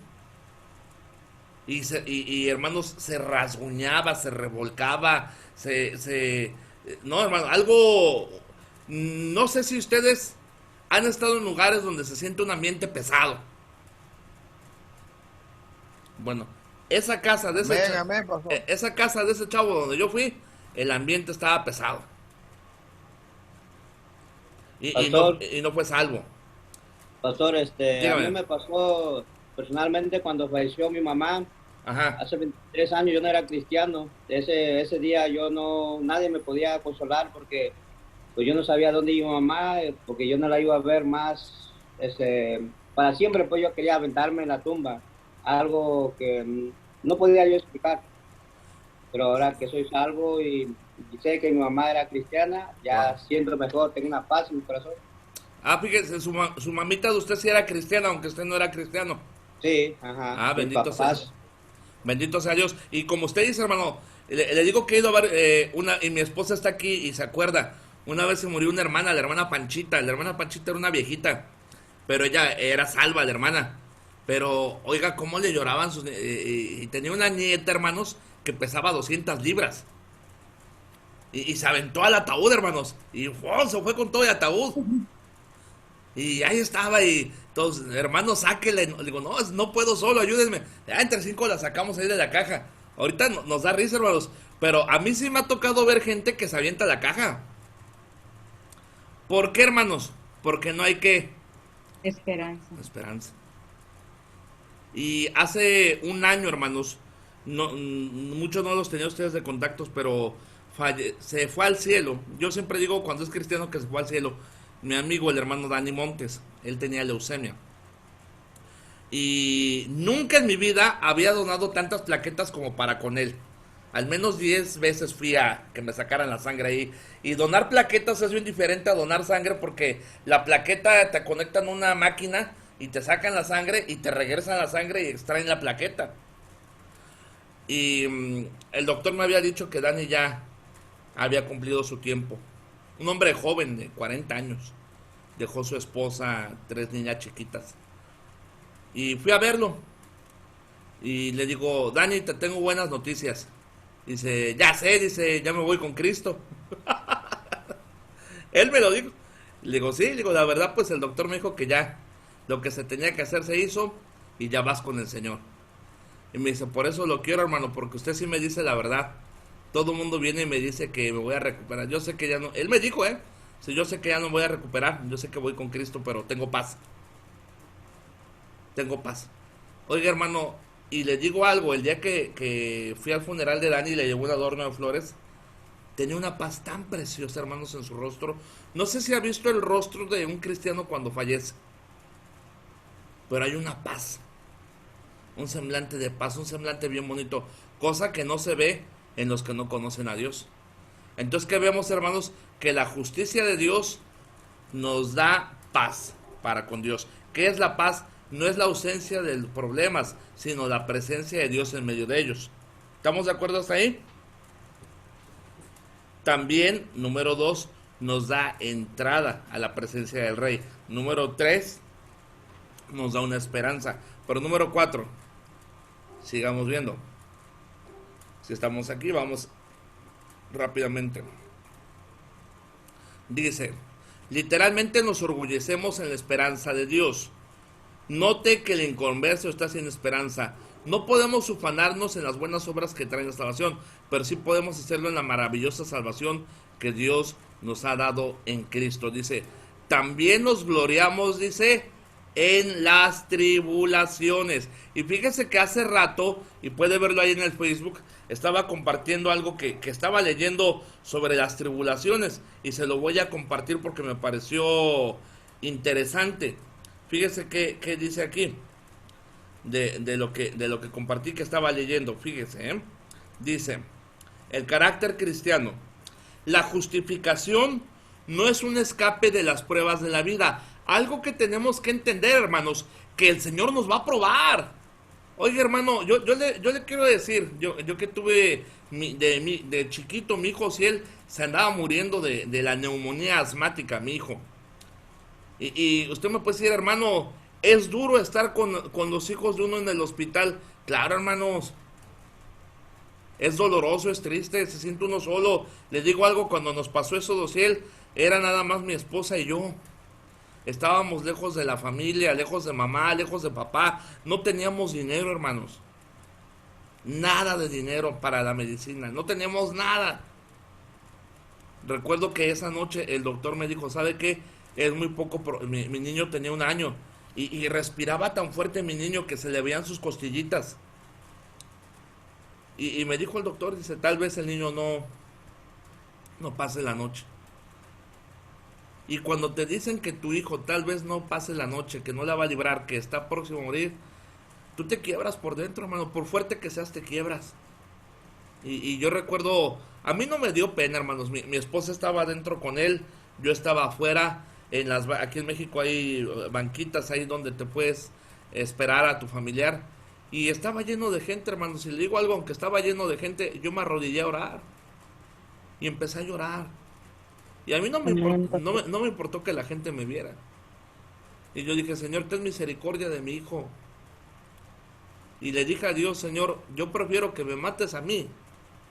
Y hermanos, se rasguñaba, se revolcaba, no, hermano, algo... No sé si ustedes han estado en lugares donde se siente un ambiente pesado. Bueno, esa casa de esa casa de ese chavo donde yo fui, el ambiente estaba pesado. Y no fue salvo. Pastor, a Dígame. mí me pasó personalmente cuando falleció mi mamá. Ajá. Hace 23 años yo no era cristiano. Ese día nadie me podía consolar porque pues yo no sabía dónde iba mamá, porque yo no la iba a ver más para siempre. Pues yo quería aventarme en la tumba, algo que no podía yo explicar. Pero ahora que soy salvo y sé que mi mamá era cristiana, ya siento mejor, tengo una paz en mi corazón. Ah, fíjese, su mamita de usted sí era cristiana, aunque usted no era cristiano. Sí, ajá. Ah, bendito sea Dios. Y como usted dice, hermano, le digo que he ido a ver y mi esposa está aquí y se acuerda. Una vez se murió una hermana, la hermana Panchita. La hermana Panchita era una viejita, pero ella era salva, la hermana. Pero, oiga, cómo le lloraban y tenía una nieta, hermanos, que pesaba 200 libras. Y se aventó al ataúd, hermanos. Y se fue con todo el ataúd. Y ahí estaba y todos, hermano, sáquele. Le digo, no puedo solo, ayúdenme. Ya entre 5 la sacamos ahí de la caja. Ahorita nos da risa, hermanos. Pero a mí sí me ha tocado ver gente que se avienta a la caja. ¿Por qué, hermanos? Porque no hay que... Esperanza. Y hace un año, hermanos, muchos no los tenía ustedes de contactos, pero se fue al cielo. Yo siempre digo cuando es cristiano que se fue al cielo. Mi amigo, el hermano Dani Montes, él tenía leucemia. Y nunca en mi vida había donado tantas plaquetas como para con él. Al menos 10 veces fui a que me sacaran la sangre ahí. Y donar plaquetas es bien diferente a donar sangre porque la plaqueta te conectan a una máquina y te sacan la sangre y te regresan la sangre y extraen la plaqueta. Y el doctor me había dicho que Dani ya había cumplido su tiempo. Un hombre joven de 40 años. Dejó su esposa, 3 niñas chiquitas. Y fui a verlo. Y le digo, Dani, te tengo buenas noticias. Dice, ya sé, dice, ya me voy con Cristo. Él me lo dijo. Le digo, sí, le digo, la verdad, pues el doctor me dijo que ya lo que se tenía que hacer se hizo y ya vas con el Señor. Y me dice, por eso lo quiero, hermano, porque usted sí me dice la verdad. Todo el mundo viene y me dice que me voy a recuperar. Yo sé que ya no... Él me dijo, sí, yo sé que ya no voy a recuperar. Yo sé que voy con Cristo, pero tengo paz. Tengo paz. Oiga, hermano, y le digo algo. El día que fui al funeral de Dani y le llevó un adorno de flores, Tenía una paz tan preciosa, hermanos, en su rostro. No sé si ha visto el rostro de un cristiano cuando fallece, pero hay una paz, un semblante de paz, un semblante bien bonito, cosa que no se ve en los que no conocen a Dios. Entonces, ¿qué vemos, hermanos? Que la justicia de Dios nos da paz para con Dios. ¿Qué es la paz? No es la ausencia de problemas, sino la presencia de Dios en medio de ellos. ¿Estamos de acuerdo hasta ahí? También, número 2, nos da entrada a la presencia del Rey. Número 3, nos da una esperanza. Pero número 4, sigamos viendo. Si estamos aquí, vamos rápidamente. Dice, literalmente nos orgullecemos en la esperanza de Dios. Note que el inconverso está sin esperanza. No podemos ufanarnos en las buenas obras que traen la salvación, pero sí podemos hacerlo en la maravillosa salvación que Dios nos ha dado en Cristo. Dice, también nos gloriamos, dice, en las tribulaciones. Y fíjese que hace rato, y puede verlo ahí en el Facebook, estaba compartiendo algo que estaba leyendo sobre las tribulaciones, y se lo voy a compartir porque me pareció interesante. Fíjese que dice aquí de lo que compartí que estaba leyendo. Fíjese, dice, el carácter cristiano. La justificación no es un escape de las pruebas de la vida. Algo que tenemos que entender, hermanos, que el Señor nos va a probar. Oye, hermano, yo le quiero decir, yo que tuve de chiquito, mi hijo, si él se andaba muriendo de la neumonía asmática, mi hijo. Y usted me puede decir, hermano, es duro estar con los hijos de uno en el hospital. Claro, hermanos. Es doloroso, es triste, se siente uno solo. Le digo algo, cuando nos pasó eso, Dosiel, era nada más mi esposa y yo. Estábamos lejos de la familia, lejos de mamá, lejos de papá. No teníamos dinero, hermanos. Nada de dinero para la medicina. No teníamos nada. Recuerdo que esa noche el doctor me dijo, ¿sabe qué? Es muy poco, mi niño tenía 1 año y respiraba tan fuerte mi niño que se le veían sus costillitas. Y me dijo el doctor, dice, tal vez el niño no pase la noche. Y cuando te dicen que tu hijo tal vez no pase la noche, que no la va a librar, que está próximo a morir, tú te quiebras por dentro, hermano. Por fuerte que seas, te quiebras. Y yo recuerdo, a mí no me dio pena, hermanos. Mi esposa estaba adentro con él, yo estaba afuera. Aquí en México hay banquitas ahí donde te puedes esperar a tu familiar. Y estaba lleno de gente, hermanos. Si le digo algo, aunque estaba lleno de gente, yo me arrodillé a orar. Y empecé a llorar. Y a mí no me importó que la gente me viera. Y yo dije, Señor, ten misericordia de mi hijo. Y le dije a Dios, Señor, yo prefiero que me mates a mí,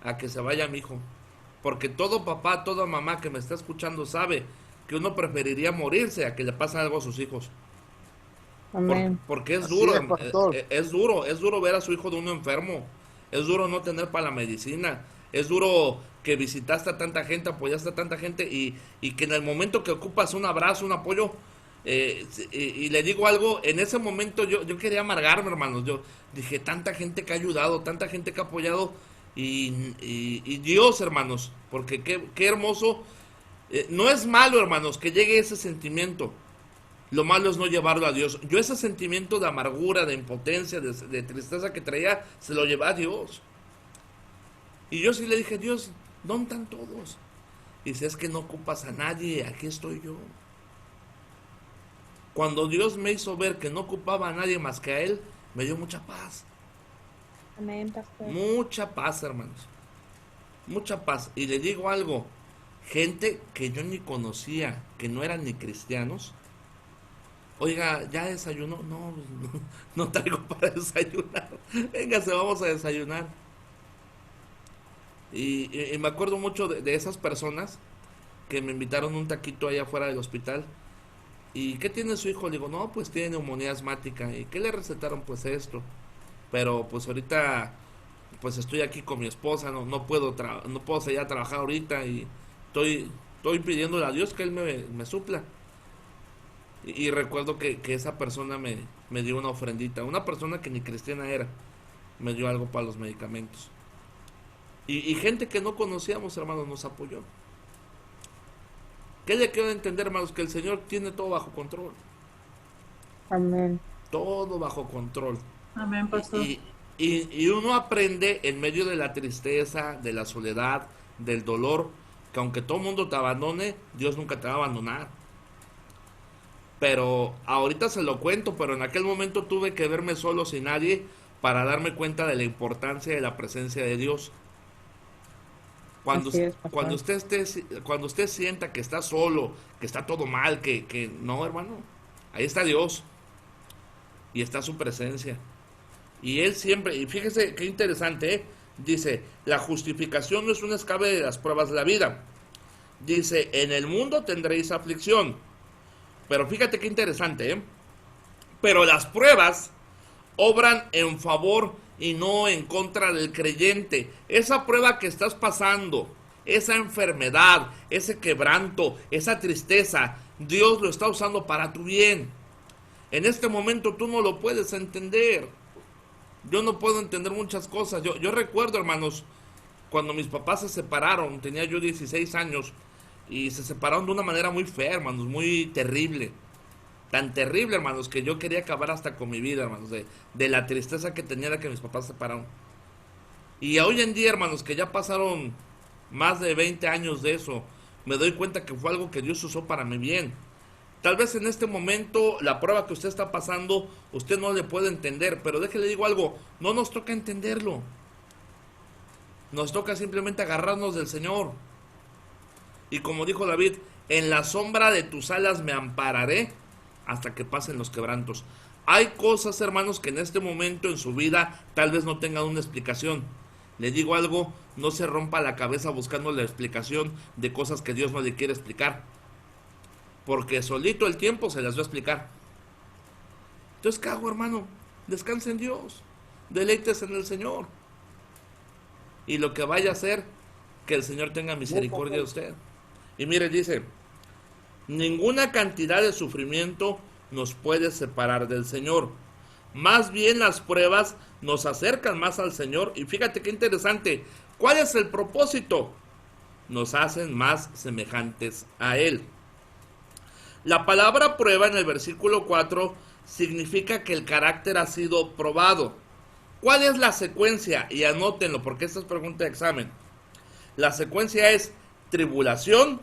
a que se vaya mi hijo. Porque todo papá, toda mamá que me está escuchando sabe que uno preferiría morirse a que le pase algo a sus hijos. Amén. Porque es Así duro, es, pastor. es duro ver a su hijo de uno enfermo. Es duro no tener para la medicina. Es duro que visitaste a tanta gente, apoyaste a tanta gente y que en el momento que ocupas un abrazo, un apoyo, y le digo algo, en ese momento yo quería amargarme, hermanos. Yo dije, tanta gente que ha ayudado, tanta gente que ha apoyado y Dios, hermanos, porque qué hermoso. No es malo, hermanos, que llegue ese sentimiento. Lo malo es no llevarlo a Dios. Yo ese sentimiento de amargura, de impotencia, de tristeza que traía, se lo llevé a Dios. Y yo sí le dije, Dios, ¿dónde están todos? Y dice, es que no ocupas a nadie, aquí estoy yo. Cuando Dios me hizo ver que no ocupaba a nadie más que a Él, me dio mucha paz. Amén, pastor. Mucha paz, hermanos. Mucha paz. Y le digo algo, gente que yo ni conocía, que no eran ni cristianos. Oiga, ¿ya desayunó? No traigo para desayunar. Véngase, vamos a desayunar. Y me acuerdo mucho de esas personas que me invitaron un taquito allá afuera del hospital. ¿Y qué tiene su hijo? Le digo, no, pues tiene neumonía asmática. ¿Y qué le recetaron? Pues esto. Pero pues ahorita pues estoy aquí con mi esposa, no puedo salir a trabajar ahorita y estoy pidiéndole a Dios que Él me supla. Y recuerdo que esa persona me dio una ofrendita. Una persona que ni cristiana era, me dio algo para los medicamentos. Y gente que no conocíamos, hermanos, nos apoyó. ¿Qué le quiero entender, hermanos? Que el Señor tiene todo bajo control. Amén. Todo bajo control. Amén, pastor. Y uno aprende en medio de la tristeza, de la soledad, del dolor, que aunque todo el mundo te abandone, Dios nunca te va a abandonar. Pero ahorita se lo cuento, pero en aquel momento tuve que verme solo sin nadie para darme cuenta de la importancia de la presencia de Dios. Cuando, Así es, pastor. cuando usted sienta que está solo, que está todo mal, que no, hermano, ahí está Dios y está su presencia. Y Él siempre, y fíjese qué interesante, ¿eh? Dice, la justificación no es un escape de las pruebas de la vida. Dice, en el mundo tendréis aflicción. Pero fíjate qué interesante, ¿eh? Pero las pruebas obran en favor y no en contra del creyente. Esa prueba que estás pasando, esa enfermedad, ese quebranto, esa tristeza, Dios lo está usando para tu bien. En este momento tú no lo puedes entender. Yo no puedo entender muchas cosas. Yo recuerdo, hermanos, cuando mis papás se separaron, tenía yo 16 años, y se separaron de una manera muy fea, hermanos, muy terrible. Tan terrible, hermanos, que yo quería acabar hasta con mi vida, hermanos, de la tristeza que tenía de que mis papás se separaron. Y hoy en día, hermanos, que ya pasaron más de 20 años de eso, me doy cuenta que fue algo que Dios usó para mi bien. Tal vez en este momento la prueba que usted está pasando, usted no le puede entender, pero déjele digo algo, no nos toca entenderlo. Nos toca simplemente agarrarnos del Señor. Y como dijo David, en la sombra de tus alas me ampararé hasta que pasen los quebrantos. Hay cosas, hermanos, que en este momento en su vida tal vez no tengan una explicación. Le digo algo, no se rompa la cabeza buscando la explicación de cosas que Dios no le quiere explicar. Porque solito el tiempo se las va a explicar. Entonces, ¿qué hago, hermano? Descanse en Dios. Deleites en el Señor. Y lo que vaya a hacer, que el Señor tenga misericordia de usted. Y mire, dice, ninguna cantidad de sufrimiento nos puede separar del Señor. Más bien las pruebas nos acercan más al Señor. Y fíjate qué interesante. ¿Cuál es el propósito? Nos hacen más semejantes a Él. La palabra prueba en el versículo 4 significa que el carácter ha sido probado. ¿Cuál es la secuencia? Y anótenlo porque esta es pregunta de examen. La secuencia es tribulación,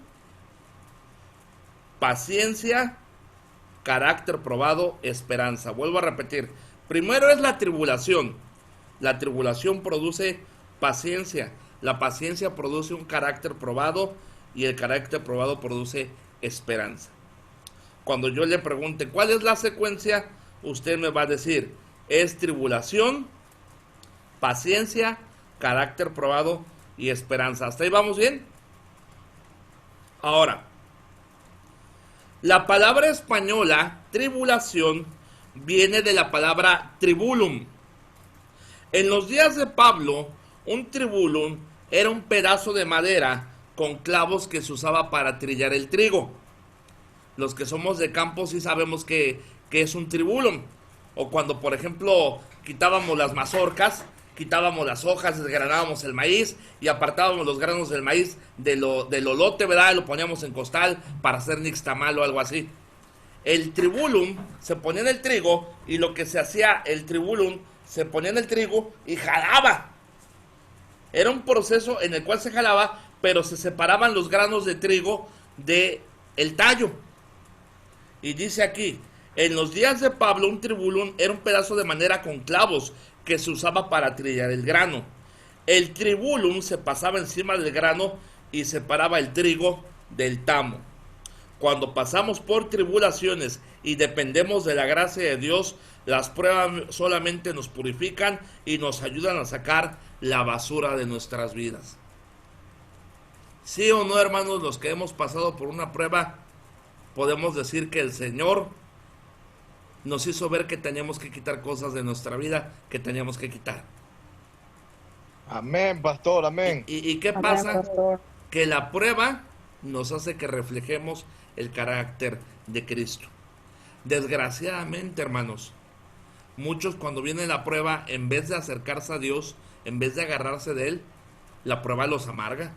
paciencia, carácter probado, esperanza. Vuelvo a repetir. Primero es la tribulación. La tribulación produce paciencia. La paciencia produce un carácter probado y el carácter probado produce esperanza. Cuando yo le pregunte cuál es la secuencia, usted me va a decir, es tribulación, paciencia, carácter probado y esperanza. ¿Hasta ahí vamos bien? Ahora, la palabra española, tribulación, viene de la palabra tribulum. En los días de Pablo, un tribulum era un pedazo de madera con clavos que se usaba para trillar el trigo. Los que somos de campo sí sabemos que es un tribulum. O cuando, por ejemplo, quitábamos las mazorcas, quitábamos las hojas, desgranábamos el maíz y apartábamos los granos del maíz del olote, ¿verdad? Y lo poníamos en costal para hacer nixtamal o algo así. El tribulum se ponía en el trigo y lo que se hacía, el tribulum se ponía en el trigo y jalaba. Era un proceso en el cual se jalaba, pero se separaban los granos de trigo del tallo. Y dice aquí, en los días de Pablo un tribulum era un pedazo de madera con clavos que se usaba para trillar el grano. El tribulum se pasaba encima del grano y separaba el trigo del tamo. Cuando pasamos por tribulaciones y dependemos de la gracia de Dios, las pruebas solamente nos purifican y nos ayudan a sacar la basura de nuestras vidas. Sí o no, hermanos, los que hemos pasado por una prueba, podemos decir que el Señor nos hizo ver que teníamos que quitar cosas de nuestra vida que teníamos que quitar. Amén, pastor, amén. ¿Y qué Amén, pasa? pastor. Que la prueba nos hace que reflejemos el carácter de Cristo. Desgraciadamente, hermanos, muchos cuando viene la prueba, en vez de acercarse a Dios, en vez de agarrarse de Él, La prueba los amarga.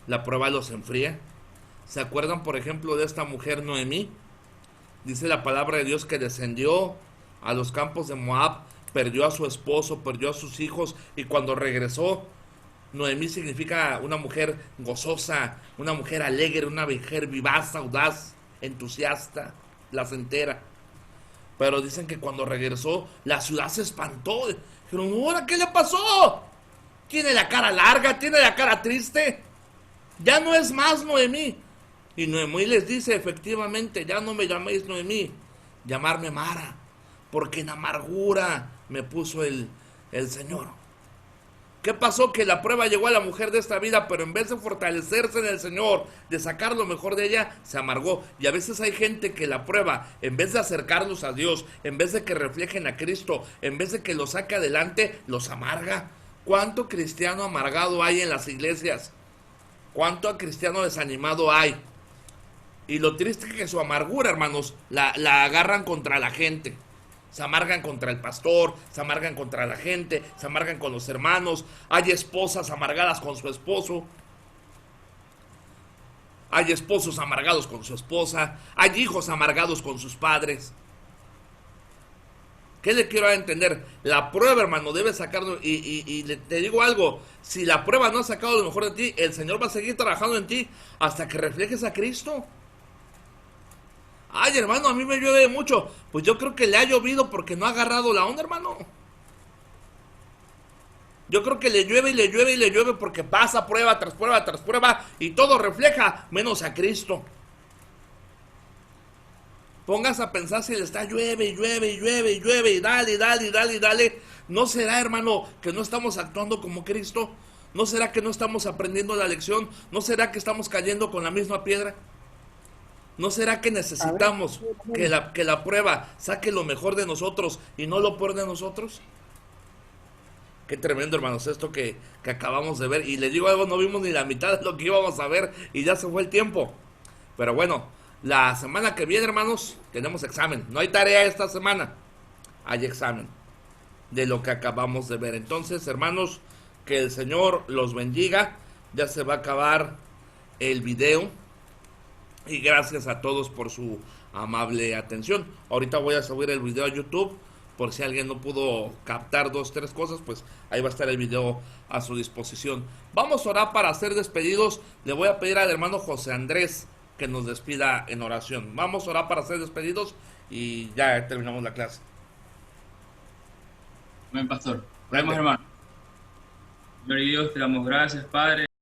La prueba los enfría. ¿Se acuerdan, por ejemplo, de esta mujer Noemí? Dice la palabra de Dios que descendió a los campos de Moab, perdió a su esposo, perdió a sus hijos, y cuando regresó, Noemí significa una mujer gozosa, una mujer alegre, una mujer vivaz, audaz, entusiasta, placentera. Pero dicen que cuando regresó, la ciudad se espantó. Dijeron, ¿ahora qué le pasó? Tiene la cara larga, tiene la cara triste. Ya no es más Noemí. Y Noemí les dice, efectivamente, ya no me llaméis Noemí, llamarme Mara, porque en amargura me puso el Señor. ¿Qué pasó? Que la prueba llegó a la mujer de esta vida, pero en vez de fortalecerse en el Señor, de sacar lo mejor de ella, se amargó. Y a veces hay gente que la prueba, en vez de acercarlos a Dios, en vez de que reflejen a Cristo, en vez de que los saque adelante, los amarga. ¿Cuánto cristiano amargado hay en las iglesias? ¿Cuánto cristiano desanimado hay? Y lo triste es que su amargura, hermanos, la agarran contra la gente. Se amargan contra el pastor, se amargan contra la gente, se amargan con los hermanos. Hay esposas amargadas con su esposo. Hay esposos amargados con su esposa. Hay hijos amargados con sus padres. ¿Qué le quiero entender? La prueba, hermano, debe sacarlo. Y te digo algo, si la prueba no ha sacado lo mejor de ti, el Señor va a seguir trabajando en ti hasta que reflejes a Cristo. Ay, hermano, a mí me llueve mucho. Pues yo creo que le ha llovido porque no ha agarrado la onda, hermano. Yo creo que le llueve y le llueve y le llueve porque pasa prueba tras prueba tras prueba y todo refleja menos a Cristo. Pongas a pensar si le está llueve y llueve y llueve y llueve y dale, dale, dale, dale. ¿No será, hermano, que no estamos actuando como Cristo? ¿No será que no estamos aprendiendo la lección? ¿No será que estamos cayendo con la misma piedra? ¿No será que necesitamos que la prueba saque lo mejor de nosotros y no lo peor de nosotros? Qué tremendo, hermanos, esto que acabamos de ver. Y les digo algo, no vimos ni la mitad de lo que íbamos a ver y ya se fue el tiempo. Pero bueno, la semana que viene, hermanos, tenemos examen. No hay tarea esta semana, hay examen de lo que acabamos de ver. Entonces, hermanos, que el Señor los bendiga. Ya se va a acabar el video. Y gracias a todos por su amable atención. Ahorita voy a subir el video a YouTube. Por si alguien no pudo captar 2, 3 cosas, pues ahí va a estar el video a su disposición. Vamos a orar para ser despedidos. Le voy a pedir al hermano José Andrés que nos despida en oración. Vamos a orar para ser despedidos y ya terminamos la clase. Amén, pastor. Oremos, hermano. Señor y Dios, te damos gracias, Padre.